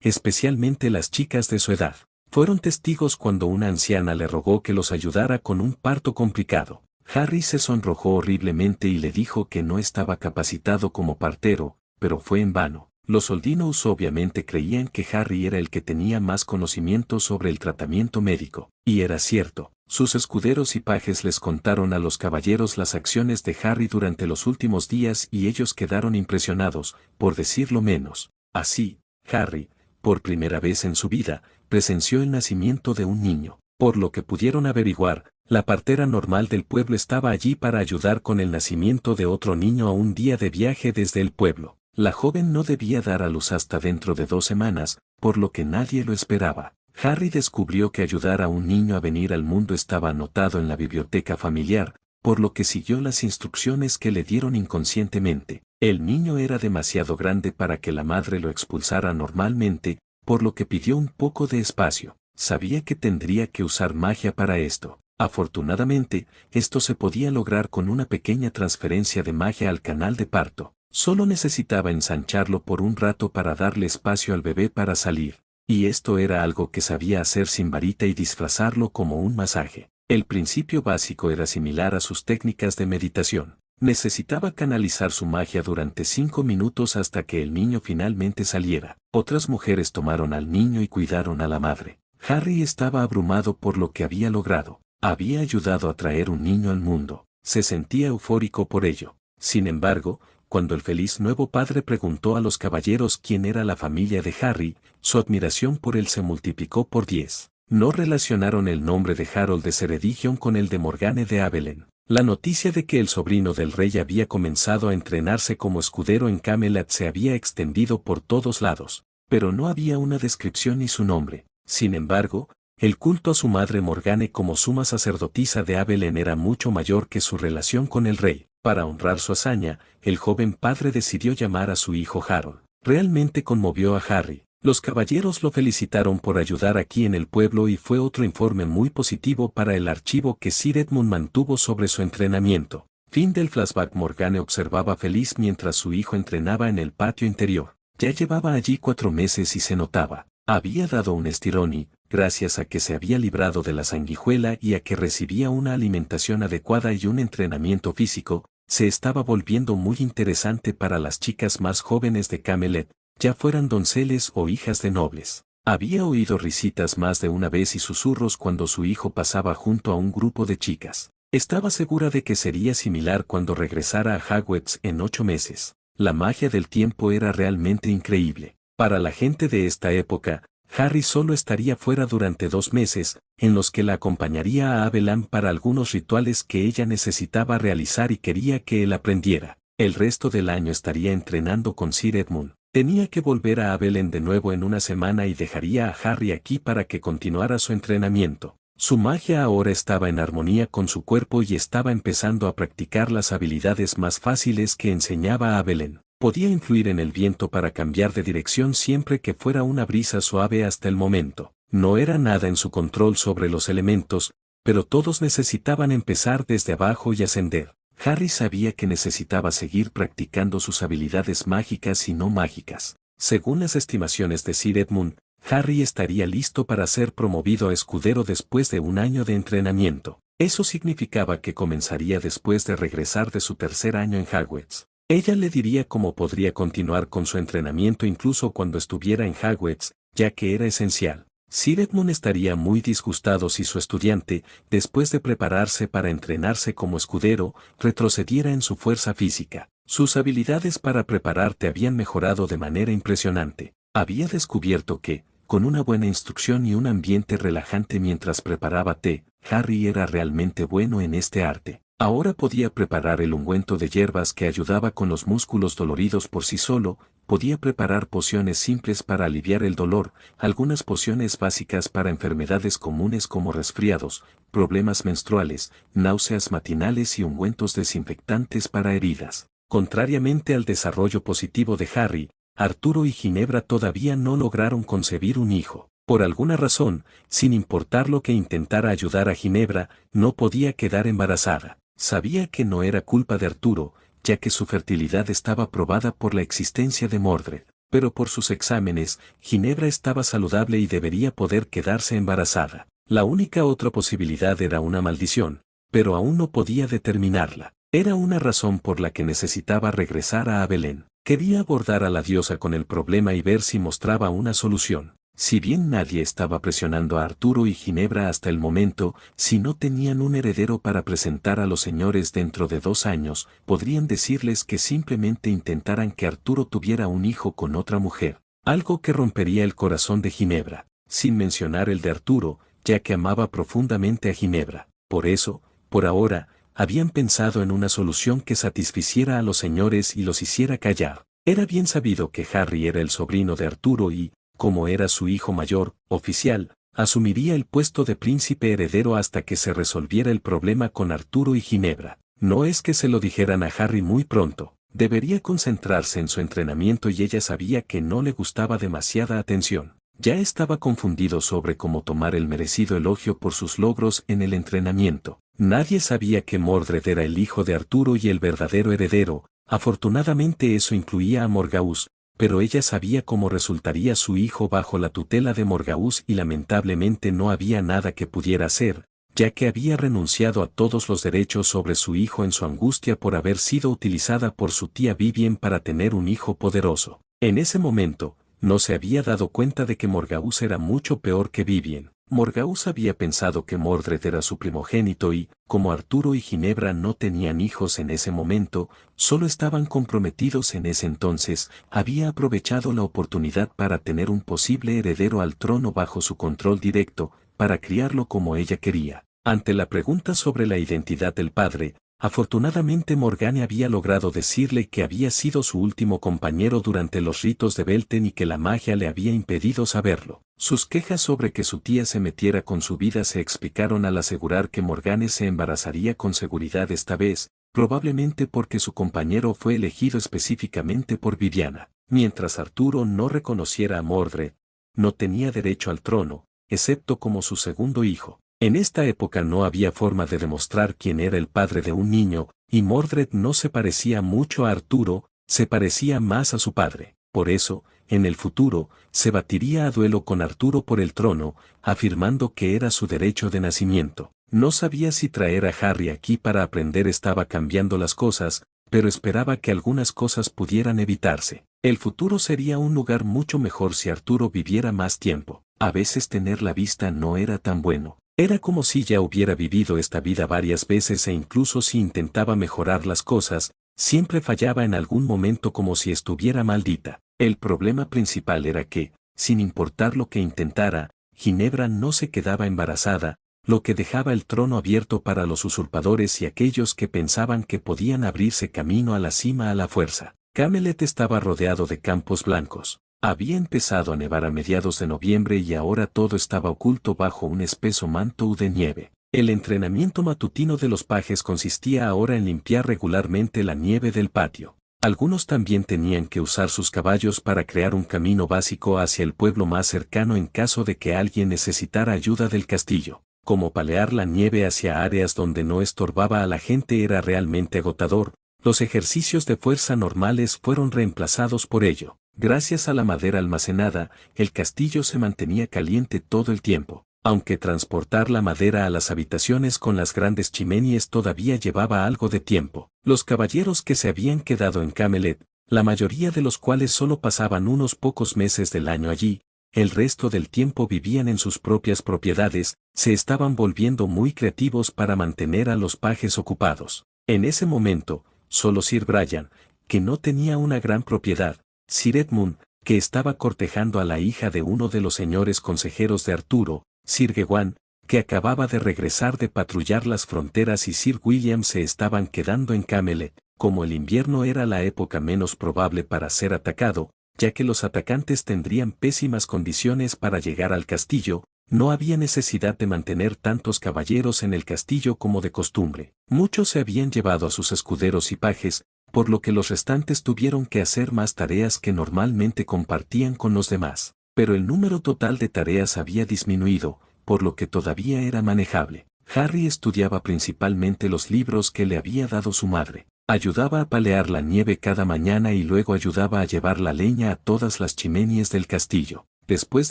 especialmente las chicas de su edad. Fueron testigos cuando una anciana le rogó que los ayudara con un parto complicado. Harry se sonrojó horriblemente y le dijo que no estaba capacitado como partero, pero fue en vano. Los Oldinows obviamente creían que Harry era el que tenía más conocimiento sobre el tratamiento médico, y era cierto. Sus escuderos y pajes les contaron a los caballeros las acciones de Harry durante los últimos días y ellos quedaron impresionados, por decirlo menos. Así, Harry, por primera vez en su vida, presenció el nacimiento de un niño. Por lo que pudieron averiguar, la partera normal del pueblo estaba allí para ayudar con el nacimiento de otro niño a un día de viaje desde el pueblo. La joven no debía dar a luz hasta dentro de 2 semanas, por lo que nadie lo esperaba. Harry descubrió que ayudar a un niño a venir al mundo estaba anotado en la biblioteca familiar, por lo que siguió las instrucciones que le dieron inconscientemente. El niño era demasiado grande para que la madre lo expulsara normalmente, por lo que pidió un poco de espacio. Sabía que tendría que usar magia para esto. Afortunadamente, esto se podía lograr con una pequeña transferencia de magia al canal de parto. Solo necesitaba ensancharlo por un rato para darle espacio al bebé para salir. Y esto era algo que sabía hacer sin varita y disfrazarlo como un masaje. El principio básico era similar a sus técnicas de meditación. Necesitaba canalizar su magia durante 5 minutos hasta que el niño finalmente saliera. Otras mujeres tomaron al niño y cuidaron a la madre. Harry estaba abrumado por lo que había logrado. Había ayudado a traer un niño al mundo. Se sentía eufórico por ello. Sin embargo, cuando el feliz nuevo padre preguntó a los caballeros quién era la familia de Harry, su admiración por él se multiplicó por 10. No relacionaron el nombre de Harold de Ceredigion con el de Morgane de Abelen. La noticia de que el sobrino del rey había comenzado a entrenarse como escudero en Camelot se había extendido por todos lados, pero no había una descripción ni su nombre. Sin embargo, el culto a su madre Morgane como suma sacerdotisa de Abelen era mucho mayor que su relación con el rey. Para honrar su hazaña, el joven padre decidió llamar a su hijo Harold. Realmente conmovió a Harry. Los caballeros lo felicitaron por ayudar aquí en el pueblo y fue otro informe muy positivo para el archivo que Sir Edmund mantuvo sobre su entrenamiento. Fin del flashback. Morgane observaba feliz mientras su hijo entrenaba en el patio interior. Ya llevaba allí 4 meses y se notaba. Había dado un estirón y, gracias a que se había librado de la sanguijuela y a que recibía una alimentación adecuada y un entrenamiento físico, se estaba volviendo muy interesante para las chicas más jóvenes de Camelot, ya fueran donceles o hijas de nobles. Había oído risitas más de una vez y susurros cuando su hijo pasaba junto a un grupo de chicas. Estaba segura de que sería similar cuando regresara a Hogwarts en 8 meses. La magia del tiempo era realmente increíble. Para la gente de esta época, Harry solo estaría fuera durante 2 meses, en los que la acompañaría a Abelan para algunos rituales que ella necesitaba realizar y quería que él aprendiera. El resto del año estaría entrenando con Sir Edmund. Tenía que volver a Abelen de nuevo en una semana y dejaría a Harry aquí para que continuara su entrenamiento. Su magia ahora estaba en armonía con su cuerpo y estaba empezando a practicar las habilidades más fáciles que enseñaba a Abelen. Podía influir en el viento para cambiar de dirección siempre que fuera una brisa suave hasta el momento. No era nada en su control sobre los elementos, pero todos necesitaban empezar desde abajo y ascender. Harry sabía que necesitaba seguir practicando sus habilidades mágicas y no mágicas. Según las estimaciones de Sir Edmund, Harry estaría listo para ser promovido a escudero después de 1 año de entrenamiento. Eso significaba que comenzaría después de regresar de su 3er año en Hogwarts. Ella le diría cómo podría continuar con su entrenamiento incluso cuando estuviera en Hogwarts, ya que era esencial. Sir Edmund estaría muy disgustado si su estudiante, después de prepararse para entrenarse como escudero, retrocediera en su fuerza física. Sus habilidades para prepararte habían mejorado de manera impresionante. Había descubierto que, con una buena instrucción y un ambiente relajante mientras preparaba té, Harry era realmente bueno en este arte. Ahora podía preparar el ungüento de hierbas que ayudaba con los músculos doloridos por sí solo, podía preparar pociones simples para aliviar el dolor, algunas pociones básicas para enfermedades comunes como resfriados, problemas menstruales, náuseas matinales y ungüentos desinfectantes para heridas. Contrariamente al desarrollo positivo de Harry, Arturo y Ginebra todavía no lograron concebir un hijo. Por alguna razón, sin importar lo que intentara ayudar a Ginebra, no podía quedar embarazada. Sabía que no era culpa de Arturo, ya que su fertilidad estaba probada por la existencia de Mordred. Pero por sus exámenes, Ginebra estaba saludable y debería poder quedarse embarazada. La única otra posibilidad era una maldición, pero aún no podía determinarla. Era una razón por la que necesitaba regresar a Belén. Quería abordar a la diosa con el problema y ver si mostraba una solución. Si bien nadie estaba presionando a Arturo y Ginebra hasta el momento, si no tenían un heredero para presentar a los señores dentro de 2 años, podrían decirles que simplemente intentaran que Arturo tuviera un hijo con otra mujer, algo que rompería el corazón de Ginebra, sin mencionar el de Arturo, ya que amaba profundamente a Ginebra. Por eso, por ahora, habían pensado en una solución que satisficiera a los señores y los hiciera callar. Era bien sabido que Harry era el sobrino de Arturo y, como era su hijo mayor, oficial, asumiría el puesto de príncipe heredero hasta que se resolviera el problema con Arturo y Ginebra. No es que se lo dijeran a Harry muy pronto, debería concentrarse en su entrenamiento y ella sabía que no le gustaba demasiada atención. Ya estaba confundido sobre cómo tomar el merecido elogio por sus logros en el entrenamiento. Nadie sabía que Mordred era el hijo de Arturo y el verdadero heredero. Afortunadamente eso incluía a Morgause, pero ella sabía cómo resultaría su hijo bajo la tutela de Morgause y lamentablemente no había nada que pudiera hacer, ya que había renunciado a todos los derechos sobre su hijo en su angustia por haber sido utilizada por su tía Vivien para tener un hijo poderoso. En ese momento, no se había dado cuenta de que Morgause era mucho peor que Vivien. Morgause había pensado que Mordred era su primogénito y, como Arturo y Ginebra no tenían hijos en ese momento, solo estaban comprometidos en ese entonces, había aprovechado la oportunidad para tener un posible heredero al trono bajo su control directo, para criarlo como ella quería. Ante la pregunta sobre la identidad del padre, afortunadamente Morgane había logrado decirle que había sido su último compañero durante los ritos de Beltane y que la magia le había impedido saberlo. Sus quejas sobre que su tía se metiera con su vida se explicaron al asegurar que Morgane se embarazaría con seguridad esta vez, probablemente porque su compañero fue elegido específicamente por Viviana. Mientras Arturo no reconociera a Mordred, no tenía derecho al trono, excepto como su segundo hijo. En esta época no había forma de demostrar quién era el padre de un niño, y Mordred no se parecía mucho a Arturo, se parecía más a su padre. Por eso, en el futuro, se batiría a duelo con Arturo por el trono, afirmando que era su derecho de nacimiento. No sabía si traer a Harry aquí para aprender estaba cambiando las cosas, pero esperaba que algunas cosas pudieran evitarse. El futuro sería un lugar mucho mejor si Arturo viviera más tiempo. A veces tener la vista no era tan bueno. Era como si ya hubiera vivido esta vida varias veces e incluso si intentaba mejorar las cosas, siempre fallaba en algún momento como si estuviera maldita. El problema principal era que, sin importar lo que intentara, Ginebra no se quedaba embarazada, lo que dejaba el trono abierto para los usurpadores y aquellos que pensaban que podían abrirse camino a la cima a la fuerza. Camelot estaba rodeado de campos blancos. Había empezado a nevar a mediados de noviembre y ahora todo estaba oculto bajo un espeso manto de nieve. El entrenamiento matutino de los pajes consistía ahora en limpiar regularmente la nieve del patio. Algunos también tenían que usar sus caballos para crear un camino básico hacia el pueblo más cercano en caso de que alguien necesitara ayuda del castillo. Como palear la nieve hacia áreas donde no estorbaba a la gente era realmente agotador, los ejercicios de fuerza normales fueron reemplazados por ello. Gracias a la madera almacenada, el castillo se mantenía caliente todo el tiempo, aunque transportar la madera a las habitaciones con las grandes chimeneas todavía llevaba algo de tiempo. Los caballeros que se habían quedado en Camelot, la mayoría de los cuales solo pasaban unos pocos meses del año allí, el resto del tiempo vivían en sus propias propiedades, se estaban volviendo muy creativos para mantener a los pajes ocupados. En ese momento, solo Sir Brian, que no tenía una gran propiedad, Sir Edmund, que estaba cortejando a la hija de uno de los señores consejeros de Arturo, Sir Gawain, que acababa de regresar de patrullar las fronteras y Sir William se estaban quedando en Camelot. Como el invierno era la época menos probable para ser atacado, ya que los atacantes tendrían pésimas condiciones para llegar al castillo, no había necesidad de mantener tantos caballeros en el castillo como de costumbre. Muchos se habían llevado a sus escuderos y pajes, por lo que los restantes tuvieron que hacer más tareas que normalmente compartían con los demás. pero el número total de tareas había disminuido, por lo que todavía era manejable. Harry estudiaba principalmente los libros que le había dado su madre. Ayudaba a palear la nieve cada mañana y luego ayudaba a llevar la leña a todas las chimeneas del castillo. Después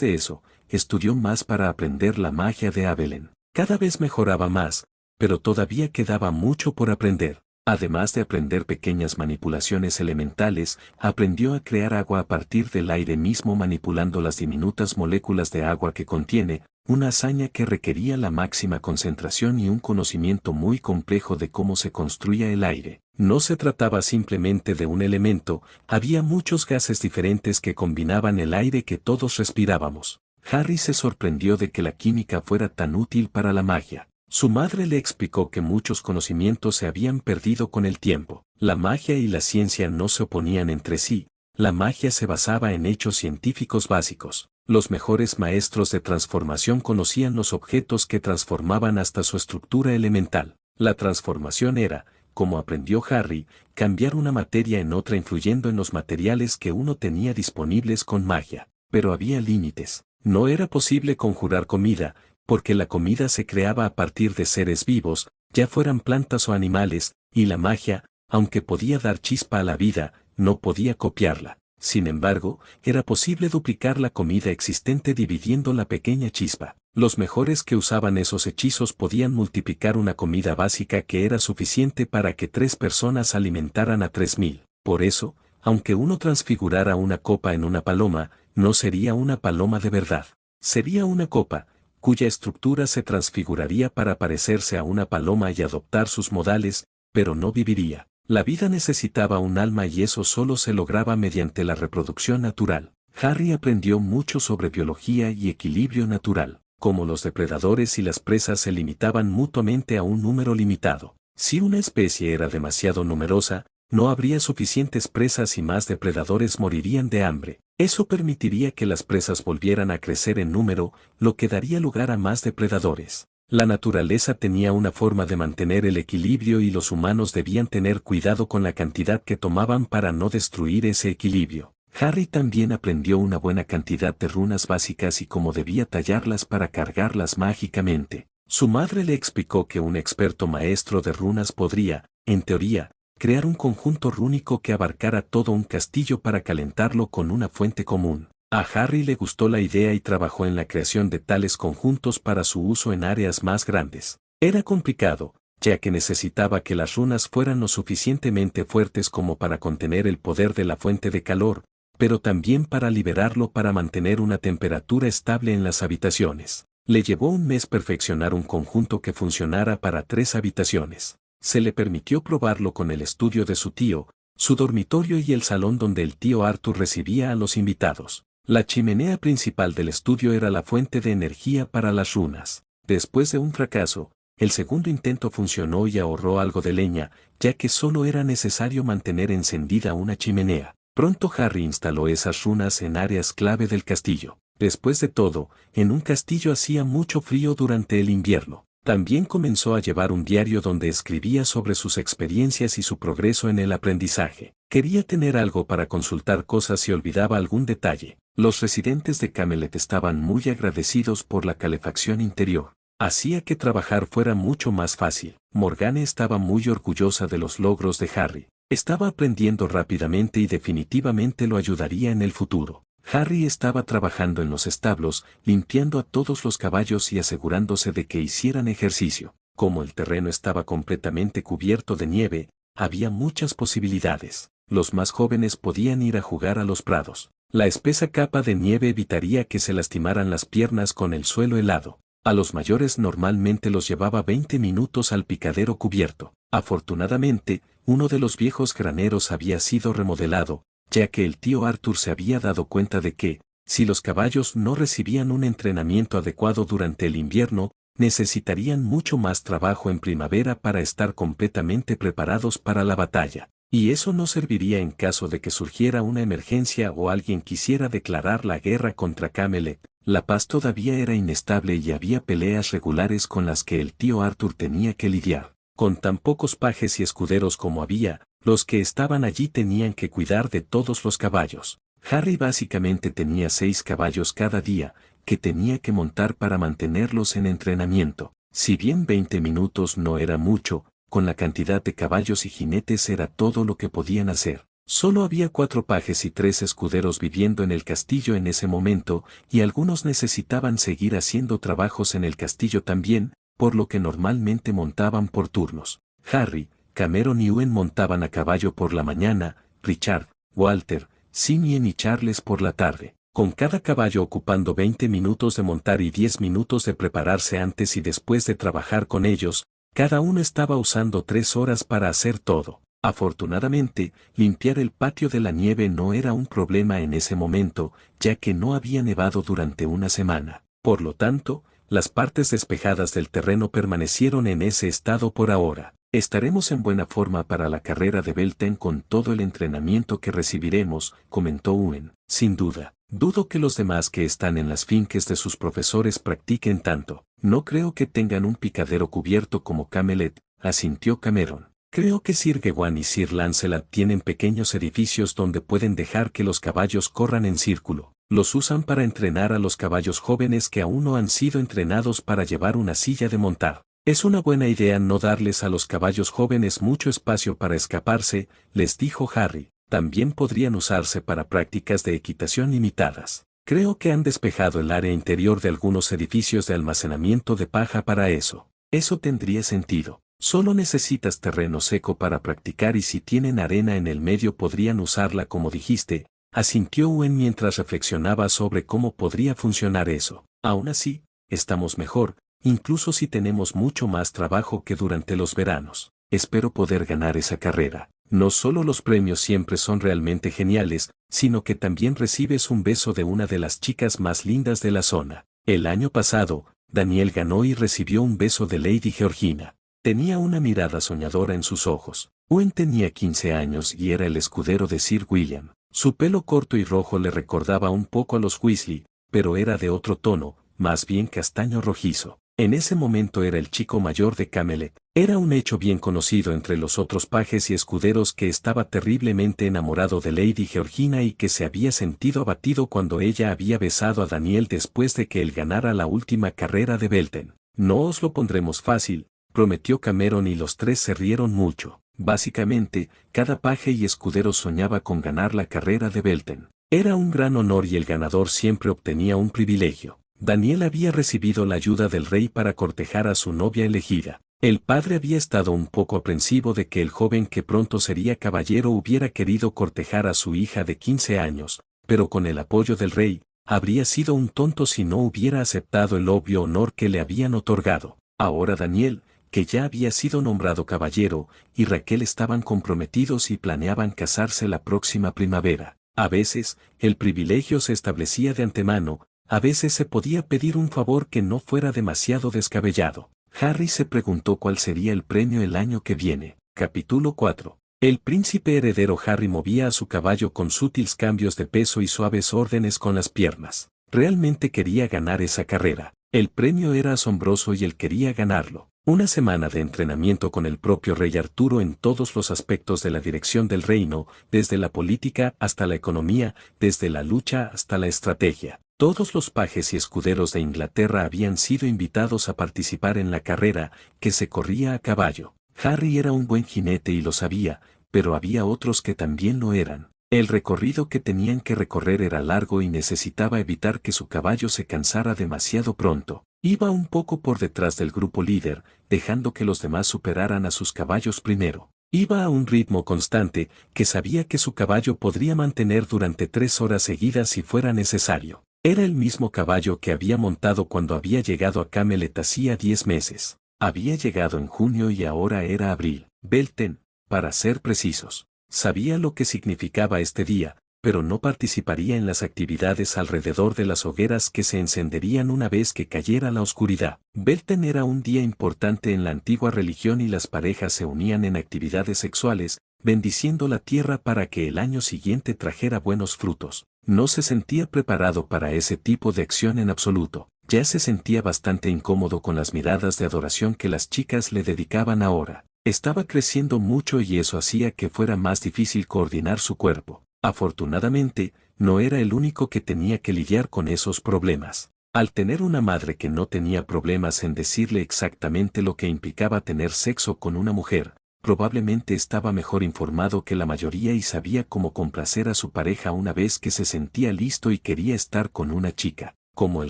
de eso, estudió más para aprender la magia de Abelén. Cada vez mejoraba más, pero todavía quedaba mucho por aprender. Además de aprender pequeñas manipulaciones elementales, aprendió a crear agua a partir del aire mismo manipulando las diminutas moléculas de agua que contiene, una hazaña que requería la máxima concentración y un conocimiento muy complejo de cómo se construía el aire. No se trataba simplemente de un elemento, había muchos gases diferentes que combinaban el aire que todos respirábamos. Harry se sorprendió de que la química fuera tan útil para la magia. Su madre le explicó que muchos conocimientos se habían perdido con el tiempo. La magia y la ciencia no se oponían entre sí, la magia se basaba en hechos científicos básicos. Los mejores maestros de transformación conocían los objetos que transformaban hasta su estructura elemental. La transformación era, como aprendió Harry, cambiar una materia en otra influyendo en los materiales que uno tenía disponibles con magia. Pero había límites. No era posible conjurar comida, porque la comida se creaba a partir de seres vivos, ya fueran plantas o animales, y la magia, aunque podía dar chispa a la vida, no podía copiarla. Sin embargo, era posible duplicar la comida existente dividiendo la pequeña chispa. Los mejores que usaban esos hechizos podían multiplicar una comida básica que era suficiente para que 3 personas alimentaran a 3000. Por eso, aunque uno transfigurara una copa en una paloma, no sería una paloma de verdad. Sería una copa, cuya estructura se transfiguraría para parecerse a una paloma y adoptar sus modales, pero no viviría. La vida necesitaba un alma y eso solo se lograba mediante la reproducción natural. Harry aprendió mucho sobre biología y equilibrio natural, como los depredadores y las presas se limitaban mutuamente a un número limitado. Si una especie era demasiado numerosa, no habría suficientes presas y más depredadores morirían de hambre. Eso permitiría que las presas volvieran a crecer en número, lo que daría lugar a más depredadores. La naturaleza tenía una forma de mantener el equilibrio y los humanos debían tener cuidado con la cantidad que tomaban para no destruir ese equilibrio. Harry también aprendió una buena cantidad de runas básicas y cómo debía tallarlas para cargarlas mágicamente. Su madre le explicó que un experto maestro de runas podría, en teoría, crear un conjunto rúnico que abarcara todo un castillo para calentarlo con una fuente común. A Harry le gustó la idea y trabajó en la creación de tales conjuntos para su uso en áreas más grandes. Era complicado, ya que necesitaba que las runas fueran lo suficientemente fuertes como para contener el poder de la fuente de calor, pero también para liberarlo para mantener una temperatura estable en las habitaciones. Le llevó un mes perfeccionar un conjunto que funcionara para 3 habitaciones. Se le permitió probarlo con el estudio de su tío, su dormitorio y el salón donde el tío Arthur recibía a los invitados. La chimenea principal del estudio era la fuente de energía para las runas. Después de un fracaso, el segundo intento funcionó y ahorró algo de leña, ya que solo era necesario mantener encendida una chimenea. Pronto Harry instaló esas runas en áreas clave del castillo. Después de todo, en un castillo hacía mucho frío durante el invierno. También comenzó a llevar un diario donde escribía sobre sus experiencias y su progreso en el aprendizaje. Quería tener algo para consultar cosas si olvidaba algún detalle. Los residentes de Camelot estaban muy agradecidos por la calefacción interior. Hacía que trabajar fuera mucho más fácil. Morgane estaba muy orgullosa de los logros de Harry. Estaba aprendiendo rápidamente y definitivamente lo ayudaría en el futuro. Harry estaba trabajando en los establos, limpiando a todos los caballos y asegurándose de que hicieran ejercicio. Como el terreno estaba completamente cubierto de nieve, había muchas posibilidades. Los más jóvenes podían ir a jugar a los prados. La espesa capa de nieve evitaría que se lastimaran las piernas con el suelo helado. A los mayores normalmente los llevaba 20 minutos al picadero cubierto. Afortunadamente, uno de los viejos graneros había sido remodelado, ya que el tío Arthur se había dado cuenta de que, si los caballos no recibían un entrenamiento adecuado durante el invierno, necesitarían mucho más trabajo en primavera para estar completamente preparados para la batalla. Y eso no serviría en caso de que surgiera una emergencia o alguien quisiera declarar la guerra contra Camelot. La paz todavía era inestable y había peleas regulares con las que el tío Arthur tenía que lidiar. Con tan pocos pajes y escuderos como había, los que estaban allí tenían que cuidar de todos los caballos. Harry básicamente tenía 6 caballos cada día, que tenía que montar para mantenerlos en entrenamiento. Si bien 20 minutos no era mucho, con la cantidad de caballos y jinetes era todo lo que podían hacer. Solo había 4 pajes y 3 escuderos viviendo en el castillo en ese momento, y algunos necesitaban seguir haciendo trabajos en el castillo también, por lo que normalmente montaban por turnos. Harry, Cameron y Owen montaban a caballo por la mañana, Richard, Walter, Simeon y Charles por la tarde, con cada caballo ocupando 20 minutos de montar y 10 minutos de prepararse antes y después de trabajar con ellos. Cada uno estaba usando 3 horas para hacer todo. Afortunadamente, limpiar el patio de la nieve no era un problema en ese momento, ya que no había nevado durante una semana. Por lo tanto, las partes despejadas del terreno permanecieron en ese estado por ahora. Estaremos en buena forma para la carrera de Belten con todo el entrenamiento que recibiremos, comentó Owen. Sin duda, dudo que los demás que están en las finques de sus profesores practiquen tanto. No creo que tengan un picadero cubierto como Camelot, asintió Cameron. Creo que Sir Gawain y Sir Lancelot tienen pequeños edificios donde pueden dejar que los caballos corran en círculo. Los usan para entrenar a los caballos jóvenes que aún no han sido entrenados para llevar una silla de montar. Es una buena idea no darles a los caballos jóvenes mucho espacio para escaparse, les dijo Harry. También podrían usarse para prácticas de equitación limitadas. Creo que han despejado el área interior de algunos edificios de almacenamiento de paja para eso. Eso tendría sentido. Solo necesitas terreno seco para practicar y si tienen arena en el medio podrían usarla como dijiste, asintió Owen mientras reflexionaba sobre cómo podría funcionar eso. Aún así, estamos mejor, incluso si tenemos mucho más trabajo que durante los veranos. Espero poder ganar esa carrera. No solo los premios siempre son realmente geniales, sino que también recibes un beso de una de las chicas más lindas de la zona. El año pasado, Daniel ganó y recibió un beso de Lady Georgina. Tenía una mirada soñadora en sus ojos. Owen tenía 15 años y era el escudero de Sir William. Su pelo corto y rojo le recordaba un poco a los Weasley, pero era de otro tono, más bien castaño rojizo. En ese momento era el chico mayor de Camelot. Era un hecho bien conocido entre los otros pajes y escuderos que estaba terriblemente enamorado de Lady Georgina y que se había sentido abatido cuando ella había besado a Daniel después de que él ganara la última carrera de Belten. No os lo pondremos fácil, prometió Cameron y los tres se rieron mucho. Básicamente, cada paje y escudero soñaba con ganar la carrera de Belten. Era un gran honor y el ganador siempre obtenía un privilegio. Daniel había recibido la ayuda del rey para cortejar a su novia elegida. El padre había estado un poco aprensivo de que el joven que pronto sería caballero hubiera querido cortejar a su hija de 15 años, pero con el apoyo del rey, habría sido un tonto si no hubiera aceptado el obvio honor que le habían otorgado. Ahora Daniel, que ya había sido nombrado caballero, y Raquel estaban comprometidos y planeaban casarse la próxima primavera. A veces, el privilegio se establecía de antemano, a veces se podía pedir un favor que no fuera demasiado descabellado. Harry se preguntó cuál sería el premio el año que viene. Capítulo 4. El príncipe heredero Harry movía a su caballo con sutiles cambios de peso y suaves órdenes con las piernas. Realmente quería ganar esa carrera. El premio era asombroso y él quería ganarlo. Una semana de entrenamiento con el propio rey Arturo en todos los aspectos de la dirección del reino, desde la política hasta la economía, desde la lucha hasta la estrategia. Todos los pajes y escuderos de Inglaterra habían sido invitados a participar en la carrera, que se corría a caballo. Harry era un buen jinete y lo sabía, pero había otros que también lo eran. El recorrido que tenían que recorrer era largo y necesitaba evitar que su caballo se cansara demasiado pronto. Iba un poco por detrás del grupo líder, dejando que los demás superaran a sus caballos primero. Iba a un ritmo constante, que sabía que su caballo podría mantener durante 3 horas seguidas si fuera necesario. Era el mismo caballo que había montado cuando había llegado a Camelot hacía 10 meses. Había llegado en junio y ahora era abril. Belten, para ser precisos. Sabía lo que significaba este día, pero no participaría en las actividades alrededor de las hogueras que se encenderían una vez que cayera la oscuridad. Belten era un día importante en la antigua religión y las parejas se unían en actividades sexuales, bendiciendo la tierra para que el año siguiente trajera buenos frutos. No se sentía preparado para ese tipo de acción en absoluto. Ya se sentía bastante incómodo con las miradas de adoración que las chicas le dedicaban ahora. Estaba creciendo mucho y eso hacía que fuera más difícil coordinar su cuerpo. Afortunadamente, no era el único que tenía que lidiar con esos problemas. Al tener una madre que no tenía problemas en decirle exactamente lo que implicaba tener sexo con una mujer, probablemente estaba mejor informado que la mayoría y sabía cómo complacer a su pareja una vez que se sentía listo y quería estar con una chica. Como el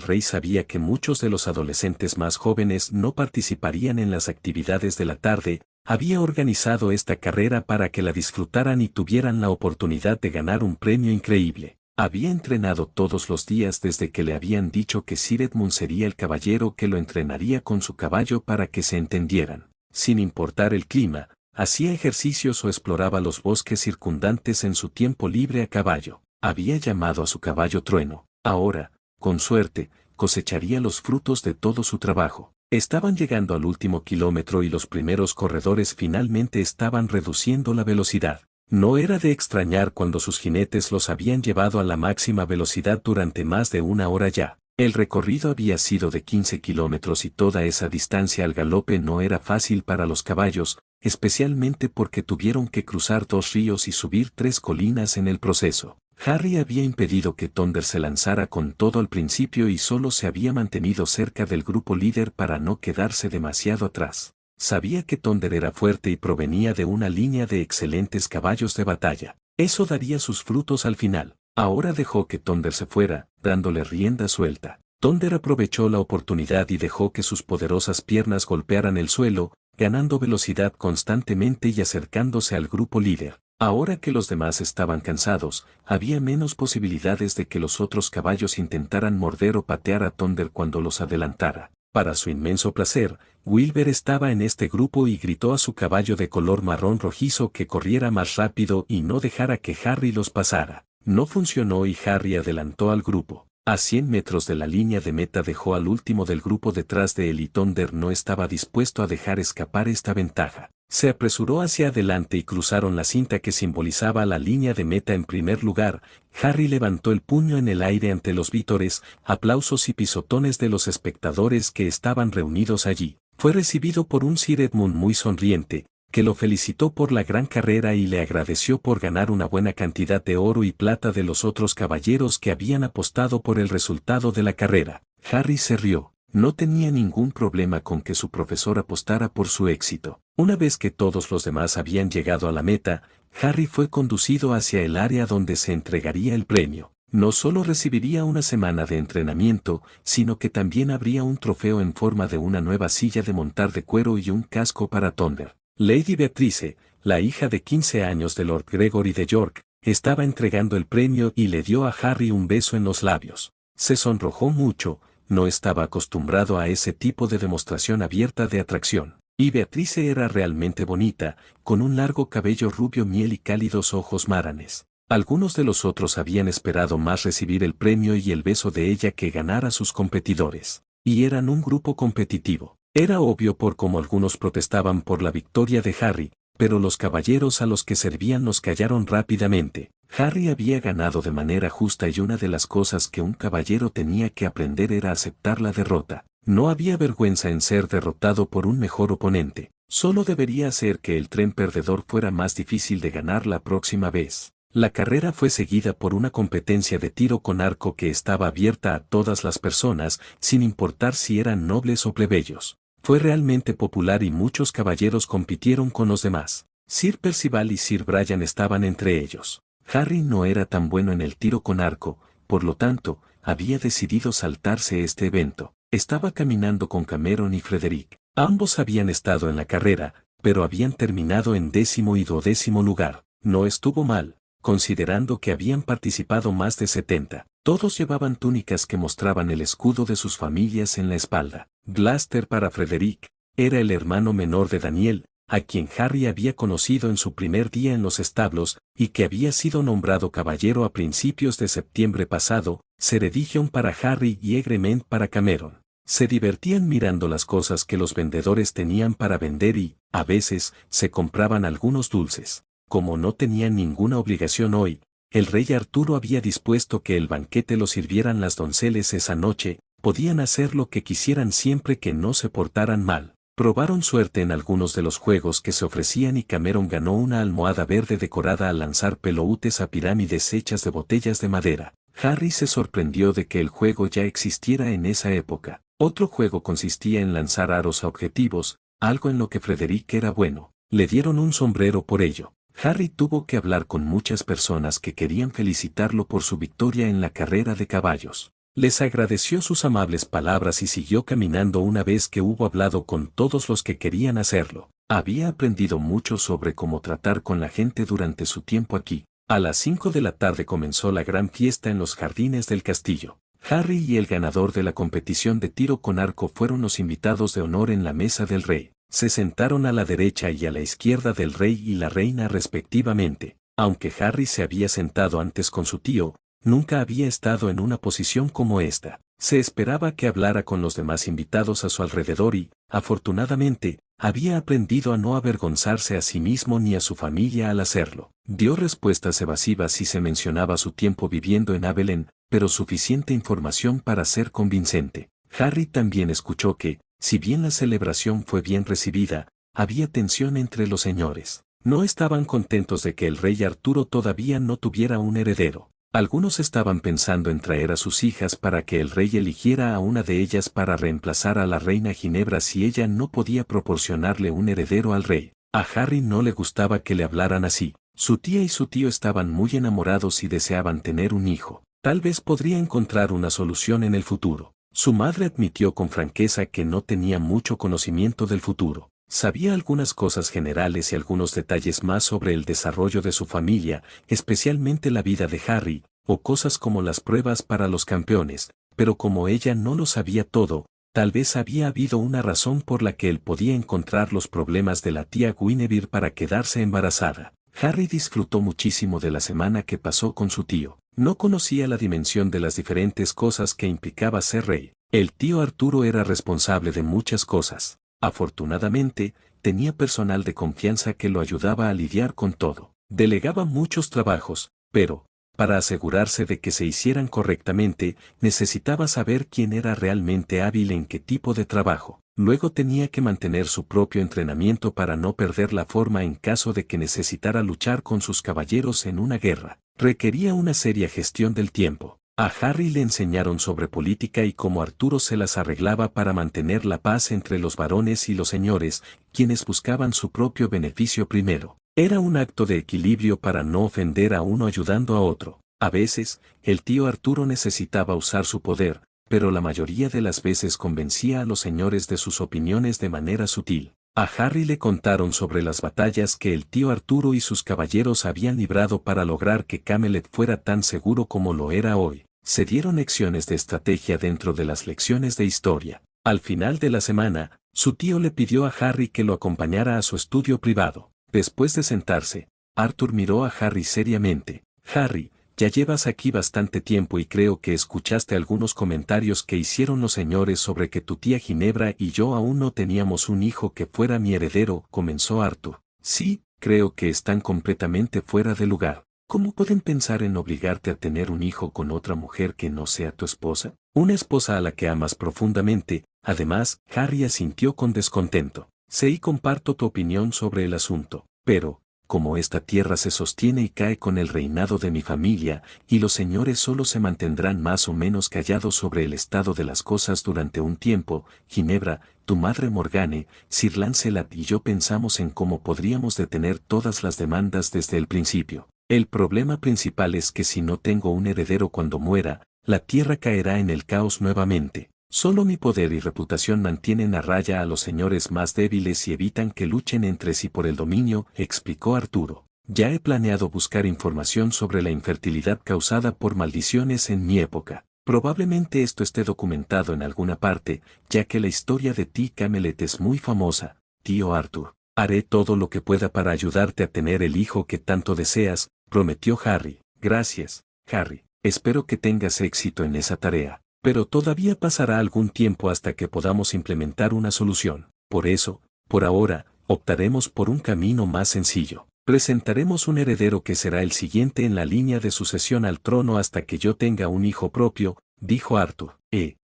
rey sabía que muchos de los adolescentes más jóvenes no participarían en las actividades de la tarde, había organizado esta carrera para que la disfrutaran y tuvieran la oportunidad de ganar un premio increíble. Había entrenado todos los días desde que le habían dicho que Sir Edmund sería el caballero que lo entrenaría con su caballo para que se entendieran. Sin importar el clima, hacía ejercicios o exploraba los bosques circundantes en su tiempo libre a caballo. Había llamado a su caballo Trueno. Ahora, con suerte, cosecharía los frutos de todo su trabajo. Estaban llegando al último kilómetro y los primeros corredores finalmente estaban reduciendo la velocidad. No era de extrañar cuando sus jinetes los habían llevado a la máxima velocidad durante más de una hora ya. El recorrido había sido de 15 kilómetros y toda esa distancia al galope no era fácil para los caballos, especialmente porque tuvieron que cruzar 2 ríos y subir 3 colinas en el proceso. Harry había impedido que Thunder se lanzara con todo al principio y solo se había mantenido cerca del grupo líder para no quedarse demasiado atrás. Sabía que Thunder era fuerte y provenía de una línea de excelentes caballos de batalla. Eso daría sus frutos al final. Ahora dejó que Thunder se fuera, dándole rienda suelta. Thunder aprovechó la oportunidad y dejó que sus poderosas piernas golpearan el suelo, ganando velocidad constantemente y acercándose al grupo líder. Ahora que los demás estaban cansados, había menos posibilidades de que los otros caballos intentaran morder o patear a Thunder cuando los adelantara. Para su inmenso placer, Wilber estaba en este grupo y gritó a su caballo de color marrón rojizo que corriera más rápido y no dejara que Harry los pasara. No funcionó y Harry adelantó al grupo. A 100 metros de la línea de meta dejó al último del grupo detrás de él y Thunder no estaba dispuesto a dejar escapar esta ventaja. Se apresuró hacia adelante y cruzaron la cinta que simbolizaba la línea de meta en primer lugar. Harry levantó el puño en el aire ante los vítores, aplausos y pisotones de los espectadores que estaban reunidos allí. Fue recibido por un Sir Edmund muy sonriente, que lo felicitó por la gran carrera y le agradeció por ganar una buena cantidad de oro y plata de los otros caballeros que habían apostado por el resultado de la carrera. Harry se rió. No tenía ningún problema con que su profesor apostara por su éxito. Una vez que todos los demás habían llegado a la meta, Harry fue conducido hacia el área donde se entregaría el premio. No solo recibiría una semana de entrenamiento, sino que también habría un trofeo en forma de una nueva silla de montar de cuero y un casco para Thunder. Lady Beatrice, la hija de 15 años de Lord Gregory de York, estaba entregando el premio y le dio a Harry un beso en los labios. Se sonrojó mucho. No estaba acostumbrado a ese tipo de demostración abierta de atracción. Y Beatrice era realmente bonita, con un largo cabello rubio miel y cálidos ojos maranes. Algunos de los otros habían esperado más recibir el premio y el beso de ella que ganar a sus competidores. Y eran un grupo competitivo. Era obvio por cómo algunos protestaban por la victoria de Harry, pero los caballeros a los que servían los callaron rápidamente. Harry había ganado de manera justa y una de las cosas que un caballero tenía que aprender era aceptar la derrota. No había vergüenza en ser derrotado por un mejor oponente. Solo debería hacer que el tren perdedor fuera más difícil de ganar la próxima vez. La carrera fue seguida por una competencia de tiro con arco que estaba abierta a todas las personas, sin importar si eran nobles o plebeyos. Fue realmente popular y muchos caballeros compitieron con los demás. Sir Percival y Sir Brian estaban entre ellos. Harry no era tan bueno en el tiro con arco, por lo tanto, había decidido saltarse este evento. Estaba caminando con Cameron y Frederick. Ambos habían estado en la carrera, pero habían terminado en 10º y 12º lugar. No estuvo mal, considerando que habían participado más de 70. Todos llevaban túnicas que mostraban el escudo de sus familias en la espalda. Gloucester para Frederick, era el hermano menor de Daniel, a quien Harry había conocido en su primer día en los establos, y que había sido nombrado caballero a principios de septiembre pasado. Ceredigion para Harry y Egremont para Cameron. Se divertían mirando las cosas que los vendedores tenían para vender y, a veces, se compraban algunos dulces. Como no tenían ninguna obligación hoy, el rey Arturo había dispuesto que el banquete lo sirvieran las donceles esa noche, podían hacer lo que quisieran siempre que no se portaran mal. Probaron suerte en algunos de los juegos que se ofrecían y Cameron ganó una almohada verde decorada al lanzar peloutes a pirámides hechas de botellas de madera. Harry se sorprendió de que el juego ya existiera en esa época. Otro juego consistía en lanzar aros a objetivos, algo en lo que Frederick era bueno. Le dieron un sombrero por ello. Harry tuvo que hablar con muchas personas que querían felicitarlo por su victoria en la carrera de caballos. Les agradeció sus amables palabras y siguió caminando una vez que hubo hablado con todos los que querían hacerlo. Había aprendido mucho sobre cómo tratar con la gente durante su tiempo aquí. A las 5 de la tarde comenzó la gran fiesta en los jardines del castillo. Harry y el ganador de la competición de tiro con arco fueron los invitados de honor en la mesa del rey. Se sentaron a la derecha y a la izquierda del rey y la reina respectivamente. Aunque Harry se había sentado antes con su tío, nunca había estado en una posición como esta. Se esperaba que hablara con los demás invitados a su alrededor y, afortunadamente, había aprendido a no avergonzarse a sí mismo ni a su familia al hacerlo. Dio respuestas evasivas si se mencionaba su tiempo viviendo en Avelin, pero suficiente información para ser convincente. Harry también escuchó que, si bien la celebración fue bien recibida, había tensión entre los señores. No estaban contentos de que el rey Arturo todavía no tuviera un heredero. Algunos estaban pensando en traer a sus hijas para que el rey eligiera a una de ellas para reemplazar a la reina Ginebra si ella no podía proporcionarle un heredero al rey. A Harry no le gustaba que le hablaran así. Su tía y su tío estaban muy enamorados y deseaban tener un hijo. Tal vez podría encontrar una solución en el futuro. Su madre admitió con franqueza que no tenía mucho conocimiento del futuro. Sabía algunas cosas generales y algunos detalles más sobre el desarrollo de su familia, especialmente la vida de Harry, o cosas como las pruebas para los campeones, pero como ella no lo sabía todo, tal vez había habido una razón por la que él podía encontrar los problemas de la tía Guinevere para quedarse embarazada. Harry disfrutó muchísimo de la semana que pasó con su tío. No conocía la dimensión de las diferentes cosas que implicaba ser rey. El tío Arturo era responsable de muchas cosas. Afortunadamente, tenía personal de confianza que lo ayudaba a lidiar con todo. Delegaba muchos trabajos, pero, para asegurarse de que se hicieran correctamente, necesitaba saber quién era realmente hábil en qué tipo de trabajo. Luego tenía que mantener su propio entrenamiento para no perder la forma en caso de que necesitara luchar con sus caballeros en una guerra. Requería una seria gestión del tiempo. A Harry le enseñaron sobre política y cómo Arturo se las arreglaba para mantener la paz entre los varones y los señores, quienes buscaban su propio beneficio primero. Era un acto de equilibrio para no ofender a uno ayudando a otro. A veces, el tío Arturo necesitaba usar su poder, pero la mayoría de las veces convencía a los señores de sus opiniones de manera sutil. A Harry le contaron sobre las batallas que el tío Arturo y sus caballeros habían librado para lograr que Camelot fuera tan seguro como lo era hoy. Se dieron lecciones de estrategia dentro de las lecciones de historia. Al final de la semana, su tío le pidió a Harry que lo acompañara a su estudio privado. Después de sentarse, Arthur miró a Harry seriamente. Harry, ya llevas aquí bastante tiempo y creo que escuchaste algunos comentarios que hicieron los señores sobre que tu tía Ginebra y yo aún no teníamos un hijo que fuera mi heredero, comenzó Arthur. Sí, creo que están completamente fuera de lugar. ¿Cómo pueden pensar en obligarte a tener un hijo con otra mujer que no sea tu esposa? Una esposa a la que amas profundamente. Además, Harry asintió con descontento. Sé y comparto tu opinión sobre el asunto, pero, como esta tierra se sostiene y cae con el reinado de mi familia, y los señores solo se mantendrán más o menos callados sobre el estado de las cosas durante un tiempo, Ginebra, tu madre Morgane, Sir Lancelot y yo pensamos en cómo podríamos detener todas las demandas desde el principio. El problema principal es que si no tengo un heredero cuando muera, la tierra caerá en el caos nuevamente. Solo mi poder y reputación mantienen a raya a los señores más débiles y evitan que luchen entre sí por el dominio, explicó Arturo. Ya he planeado buscar información sobre la infertilidad causada por maldiciones en mi época. Probablemente esto esté documentado en alguna parte, ya que la historia de ti Camelot es muy famosa, tío Arthur. Haré todo lo que pueda para ayudarte a tener el hijo que tanto deseas, prometió Harry. Gracias, Harry. Espero que tengas éxito en esa tarea. Pero todavía pasará algún tiempo hasta que podamos implementar una solución. Por eso, por ahora, optaremos por un camino más sencillo. Presentaremos un heredero que será el siguiente en la línea de sucesión al trono hasta que yo tenga un hijo propio, dijo Arthur.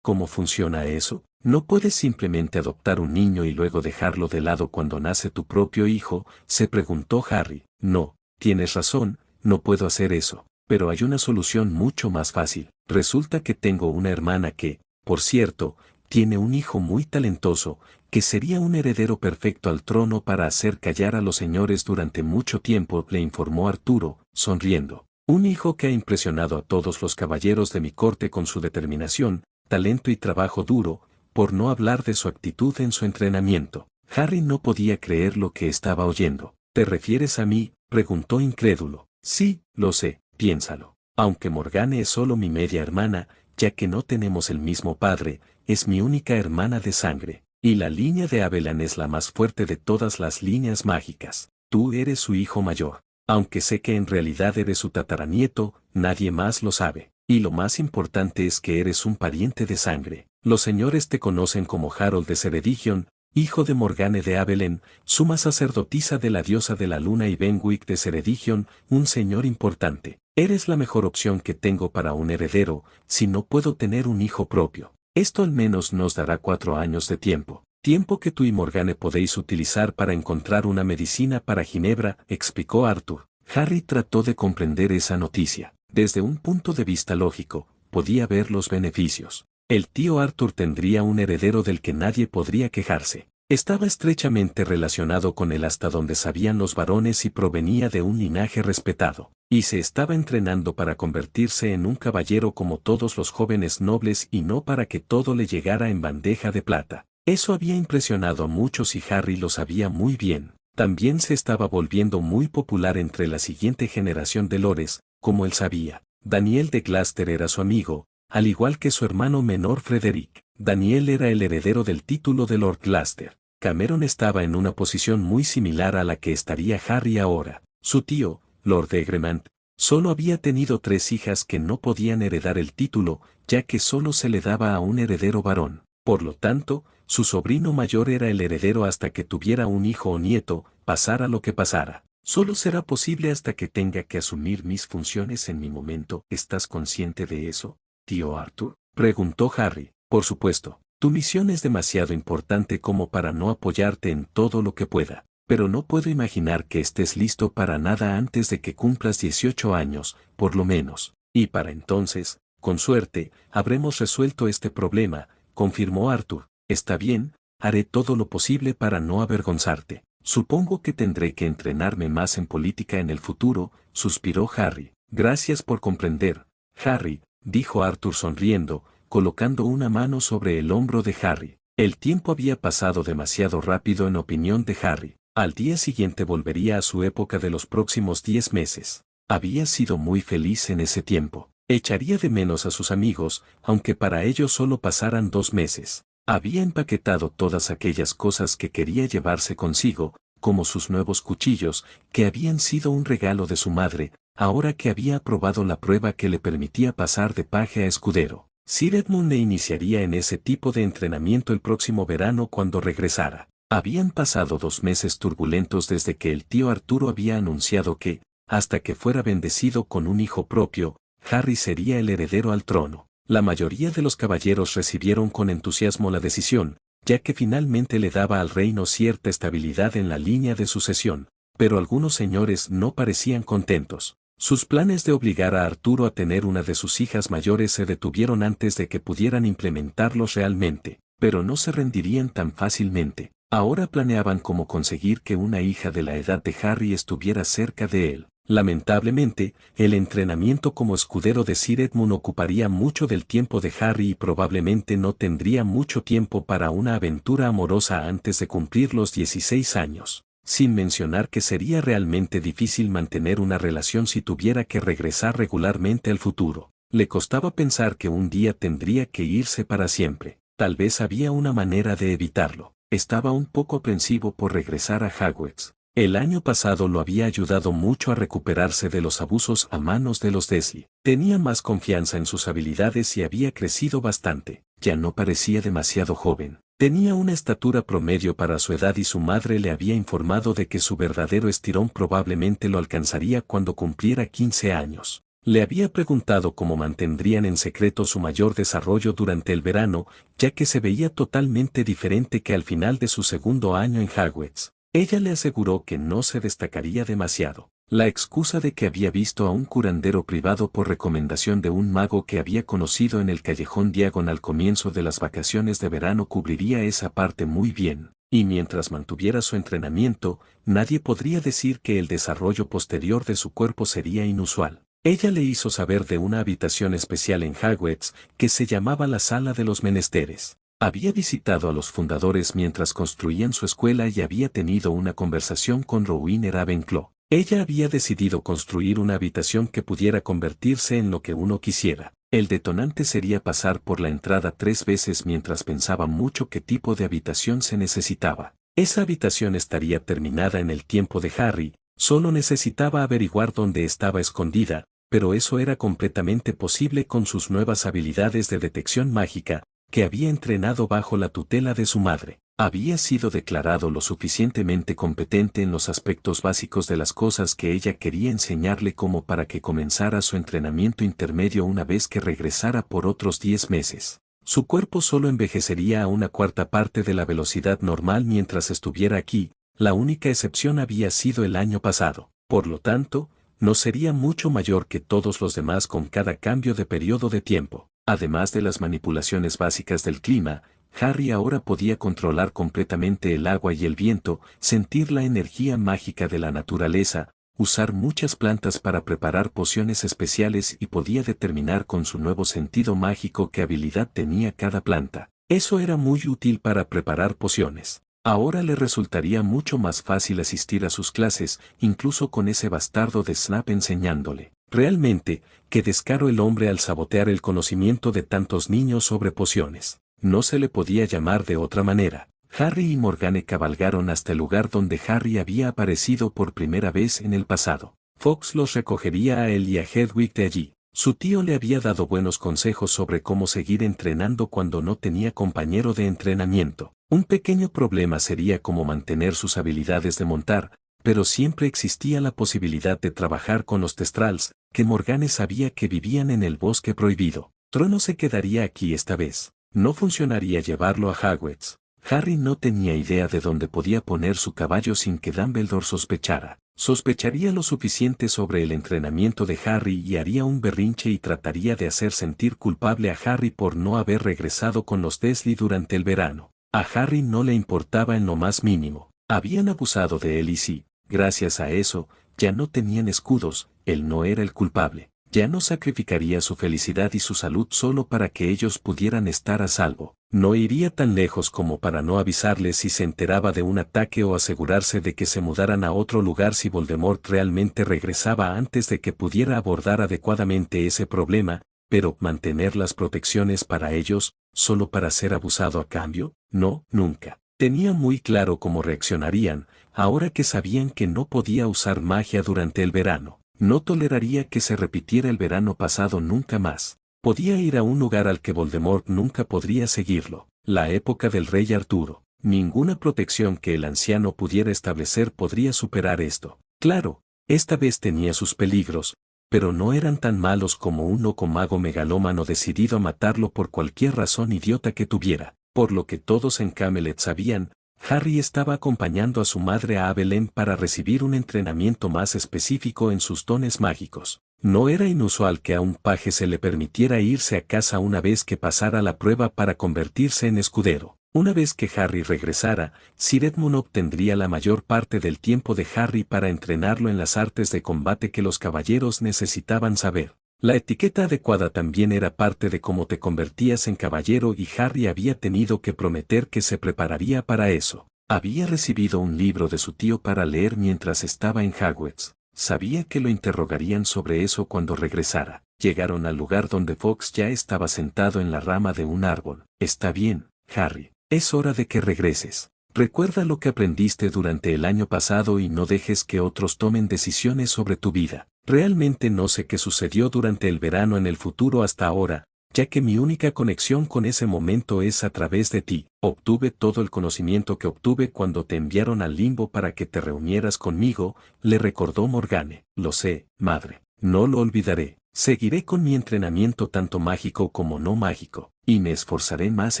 ¿Cómo funciona eso? No puedes simplemente adoptar un niño y luego dejarlo de lado cuando nace tu propio hijo, se preguntó Harry. No, tienes razón, no puedo hacer eso, pero hay una solución mucho más fácil. Resulta que tengo una hermana que, por cierto, tiene un hijo muy talentoso, que sería un heredero perfecto al trono para hacer callar a los señores durante mucho tiempo, le informó Arturo, sonriendo. Un hijo que ha impresionado a todos los caballeros de mi corte con su determinación, talento y trabajo duro, por no hablar de su actitud en su entrenamiento. Harry no podía creer lo que estaba oyendo. ¿Te refieres a mí?, preguntó incrédulo. Sí, lo sé, piénsalo. Aunque Morgane es solo mi media hermana, ya que no tenemos el mismo padre, es mi única hermana de sangre. Y la línea de Abelan es la más fuerte de todas las líneas mágicas. Tú eres su hijo mayor. Aunque sé que en realidad eres su tataranieto, nadie más lo sabe. Y lo más importante es que eres un pariente de sangre. Los señores te conocen como Harold de Ceredigion, hijo de Morgane de Abelen, suma sacerdotisa de la diosa de la luna y Benwick de Ceredigion, un señor importante. Eres la mejor opción que tengo para un heredero, si no puedo tener un hijo propio. Esto al menos nos dará 4 años de tiempo. Tiempo que tú y Morgane podéis utilizar para encontrar una medicina para Ginebra, explicó Arthur. Harry trató de comprender esa noticia. Desde un punto de vista lógico, podía ver los beneficios. El tío Arthur tendría un heredero del que nadie podría quejarse. Estaba estrechamente relacionado con él hasta donde sabían los varones y provenía de un linaje respetado. Y se estaba entrenando para convertirse en un caballero como todos los jóvenes nobles y no para que todo le llegara en bandeja de plata. Eso había impresionado a muchos y Harry lo sabía muy bien. También se estaba volviendo muy popular entre la siguiente generación de lores, como él sabía. Daniel de Gloucester era su amigo, al igual que su hermano menor Frederick. Daniel era el heredero del título de Lord Gloucester. Cameron estaba en una posición muy similar a la que estaría Harry ahora. Su tío, Lord Egremont, solo había tenido 3 hijas que no podían heredar el título, ya que solo se le daba a un heredero varón. Por lo tanto, su sobrino mayor era el heredero hasta que tuviera un hijo o nieto, pasara lo que pasara. Solo será posible hasta que tenga que asumir mis funciones en mi momento. ¿Estás consciente de eso, tío Arthur?, preguntó Harry. Por supuesto, tu misión es demasiado importante como para no apoyarte en todo lo que pueda, pero no puedo imaginar que estés listo para nada antes de que cumplas 18 años, por lo menos. Y para entonces, con suerte, habremos resuelto este problema, confirmó Arthur. Está bien, haré todo lo posible para no avergonzarte. Supongo que tendré que entrenarme más en política en el futuro, suspiró Harry. Gracias por comprender, Harry, dijo Arthur sonriendo, colocando una mano sobre el hombro de Harry. El tiempo había pasado demasiado rápido en opinión de Harry. Al día siguiente volvería a su época de los próximos 10 meses. Había sido muy feliz en ese tiempo. Echaría de menos a sus amigos, aunque para ellos solo pasaran 2 meses. Había empaquetado todas aquellas cosas que quería llevarse consigo, como sus nuevos cuchillos, que habían sido un regalo de su madre, ahora que había aprobado la prueba que le permitía pasar de paje a escudero. Sir Edmund le iniciaría en ese tipo de entrenamiento el próximo verano cuando regresara. Habían pasado 2 meses turbulentos desde que el tío Arturo había anunciado que, hasta que fuera bendecido con un hijo propio, Harry sería el heredero al trono. La mayoría de los caballeros recibieron con entusiasmo la decisión, ya que finalmente le daba al reino cierta estabilidad en la línea de sucesión, pero algunos señores no parecían contentos. Sus planes de obligar a Arturo a tener una de sus hijas mayores se detuvieron antes de que pudieran implementarlos realmente, pero no se rendirían tan fácilmente. Ahora planeaban cómo conseguir que una hija de la edad de Harry estuviera cerca de él. Lamentablemente, el entrenamiento como escudero de Sir Edmund ocuparía mucho del tiempo de Harry y probablemente no tendría mucho tiempo para una aventura amorosa antes de cumplir los 16 años. Sin mencionar que sería realmente difícil mantener una relación si tuviera que regresar regularmente al futuro. Le costaba pensar que un día tendría que irse para siempre. Tal vez había una manera de evitarlo. Estaba un poco aprensivo por regresar a Hogwarts. El año pasado lo había ayudado mucho a recuperarse de los abusos a manos de los Dursley. Tenía más confianza en sus habilidades y había crecido bastante. Ya no parecía demasiado joven. Tenía una estatura promedio para su edad y su madre le había informado de que su verdadero estirón probablemente lo alcanzaría cuando cumpliera 15 años. Le había preguntado cómo mantendrían en secreto su mayor desarrollo durante el verano, ya que se veía totalmente diferente que al final de su segundo año en Hogwarts. Ella le aseguró que no se destacaría demasiado. La excusa de que había visto a un curandero privado por recomendación de un mago que había conocido en el callejón Diagon al comienzo de las vacaciones de verano cubriría esa parte muy bien, y mientras mantuviera su entrenamiento, nadie podría decir que el desarrollo posterior de su cuerpo sería inusual. Ella le hizo saber de una habitación especial en Hogwarts que se llamaba la Sala de los Menesteres. Había visitado a los fundadores mientras construían su escuela y había tenido una conversación con Rowena Ravenclaw. Ella había decidido construir una habitación que pudiera convertirse en lo que uno quisiera. El detonante sería pasar por la entrada 3 veces mientras pensaba mucho qué tipo de habitación se necesitaba. Esa habitación estaría terminada en el tiempo de Harry, solo necesitaba averiguar dónde estaba escondida, pero eso era completamente posible con sus nuevas habilidades de detección mágica, que había entrenado bajo la tutela de su madre. Había sido declarado lo suficientemente competente en los aspectos básicos de las cosas que ella quería enseñarle como para que comenzara su entrenamiento intermedio una vez que regresara por otros 10 meses. Su cuerpo solo envejecería a una cuarta parte de la velocidad normal mientras estuviera aquí, la única excepción había sido el año pasado. Por lo tanto, no sería mucho mayor que todos los demás con cada cambio de periodo de tiempo. Además de las manipulaciones básicas del clima, Harry ahora podía controlar completamente el agua y el viento, sentir la energía mágica de la naturaleza, usar muchas plantas para preparar pociones especiales y podía determinar con su nuevo sentido mágico qué habilidad tenía cada planta. Eso era muy útil para preparar pociones. Ahora le resultaría mucho más fácil asistir a sus clases, incluso con ese bastardo de Snape enseñándole. Realmente, qué descaro el hombre al sabotear el conocimiento de tantos niños sobre pociones. No se le podía llamar de otra manera. Harry y Morgane cabalgaron hasta el lugar donde Harry había aparecido por primera vez en el pasado. Fox los recogería a él y a Hedwig de allí. Su tío le había dado buenos consejos sobre cómo seguir entrenando cuando no tenía compañero de entrenamiento. Un pequeño problema sería cómo mantener sus habilidades de montar, pero siempre existía la posibilidad de trabajar con los Testrals, que Morgane sabía que vivían en el bosque prohibido. Trono se quedaría aquí esta vez. No funcionaría llevarlo a Hogwarts. Harry no tenía idea de dónde podía poner su caballo sin que Dumbledore sospechara. Sospecharía lo suficiente sobre el entrenamiento de Harry y haría un berrinche y trataría de hacer sentir culpable a Harry por no haber regresado con los Dursley durante el verano. A Harry no le importaba en lo más mínimo. Habían abusado de él y sí, gracias a eso, ya no tenían escudos, él no era el culpable. Ya no sacrificaría su felicidad y su salud solo para que ellos pudieran estar a salvo. No iría tan lejos como para no avisarles si se enteraba de un ataque o asegurarse de que se mudaran a otro lugar si Voldemort realmente regresaba antes de que pudiera abordar adecuadamente ese problema, pero mantener las protecciones para ellos, solo para ser abusado a cambio, no, nunca. Tenía muy claro cómo reaccionarían, ahora que sabían que no podía usar magia durante el verano. No toleraría que se repitiera el verano pasado nunca más. Podía ir a un lugar al que Voldemort nunca podría seguirlo, la época del rey Arturo. Ninguna protección que el anciano pudiera establecer podría superar esto. Claro, esta vez tenía sus peligros, pero no eran tan malos como un loco mago megalómano decidido a matarlo por cualquier razón idiota que tuviera. Por lo que todos en Camelot sabían, Harry estaba acompañando a su madre a Belén para recibir un entrenamiento más específico en sus dones mágicos. No era inusual que a un paje se le permitiera irse a casa una vez que pasara la prueba para convertirse en escudero. Una vez que Harry regresara, Sir Edmund obtendría la mayor parte del tiempo de Harry para entrenarlo en las artes de combate que los caballeros necesitaban saber. La etiqueta adecuada también era parte de cómo te convertías en caballero y Harry había tenido que prometer que se prepararía para eso. Había recibido un libro de su tío para leer mientras estaba en Hogwarts. Sabía que lo interrogarían sobre eso cuando regresara. Llegaron al lugar donde Fox ya estaba sentado en la rama de un árbol. Está bien, Harry. Es hora de que regreses. Recuerda lo que aprendiste durante el año pasado y no dejes que otros tomen decisiones sobre tu vida. Realmente no sé qué sucedió durante el verano en el futuro hasta ahora, ya que mi única conexión con ese momento es a través de ti. Obtuve todo el conocimiento que obtuve cuando te enviaron al limbo para que te reunieras conmigo, le recordó Morgane. Lo sé, madre. No lo olvidaré. Seguiré con mi entrenamiento tanto mágico como no mágico, y me esforzaré más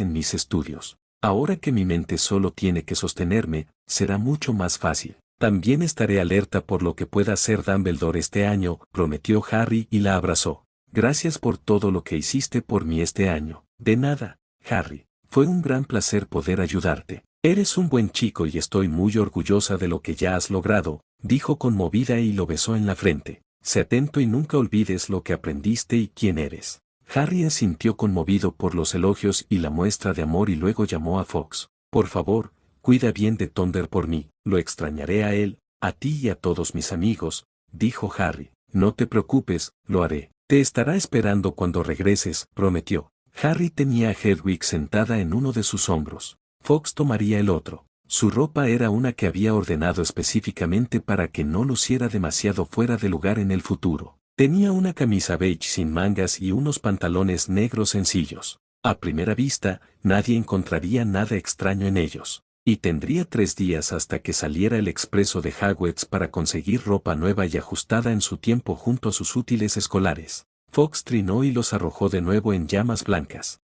en mis estudios. Ahora que mi mente solo tiene que sostenerme, será mucho más fácil. También estaré alerta por lo que pueda hacer Dumbledore este año, prometió Harry y la abrazó. Gracias por todo lo que hiciste por mí este año. De nada, Harry. Fue un gran placer poder ayudarte. Eres un buen chico y estoy muy orgullosa de lo que ya has logrado, dijo conmovida y lo besó en la frente. Sé atento y nunca olvides lo que aprendiste y quién eres. Harry asintió conmovido por los elogios y la muestra de amor y luego llamó a Fox. Por favor, cuida bien de Thunder por mí, lo extrañaré a él, a ti y a todos mis amigos, dijo Harry. No te preocupes, lo haré. Te estará esperando cuando regreses, prometió. Harry tenía a Hedwig sentada en uno de sus hombros. Fox tomaría el otro. Su ropa era una que había ordenado específicamente para que no luciera demasiado fuera de lugar en el futuro. Tenía una camisa beige sin mangas y unos pantalones negros sencillos. A primera vista, nadie encontraría nada extraño en ellos. Y tendría 3 días hasta que saliera el expreso de Hogwarts para conseguir ropa nueva y ajustada en su tiempo junto a sus útiles escolares. Fox trinó y los arrojó de nuevo en llamas blancas.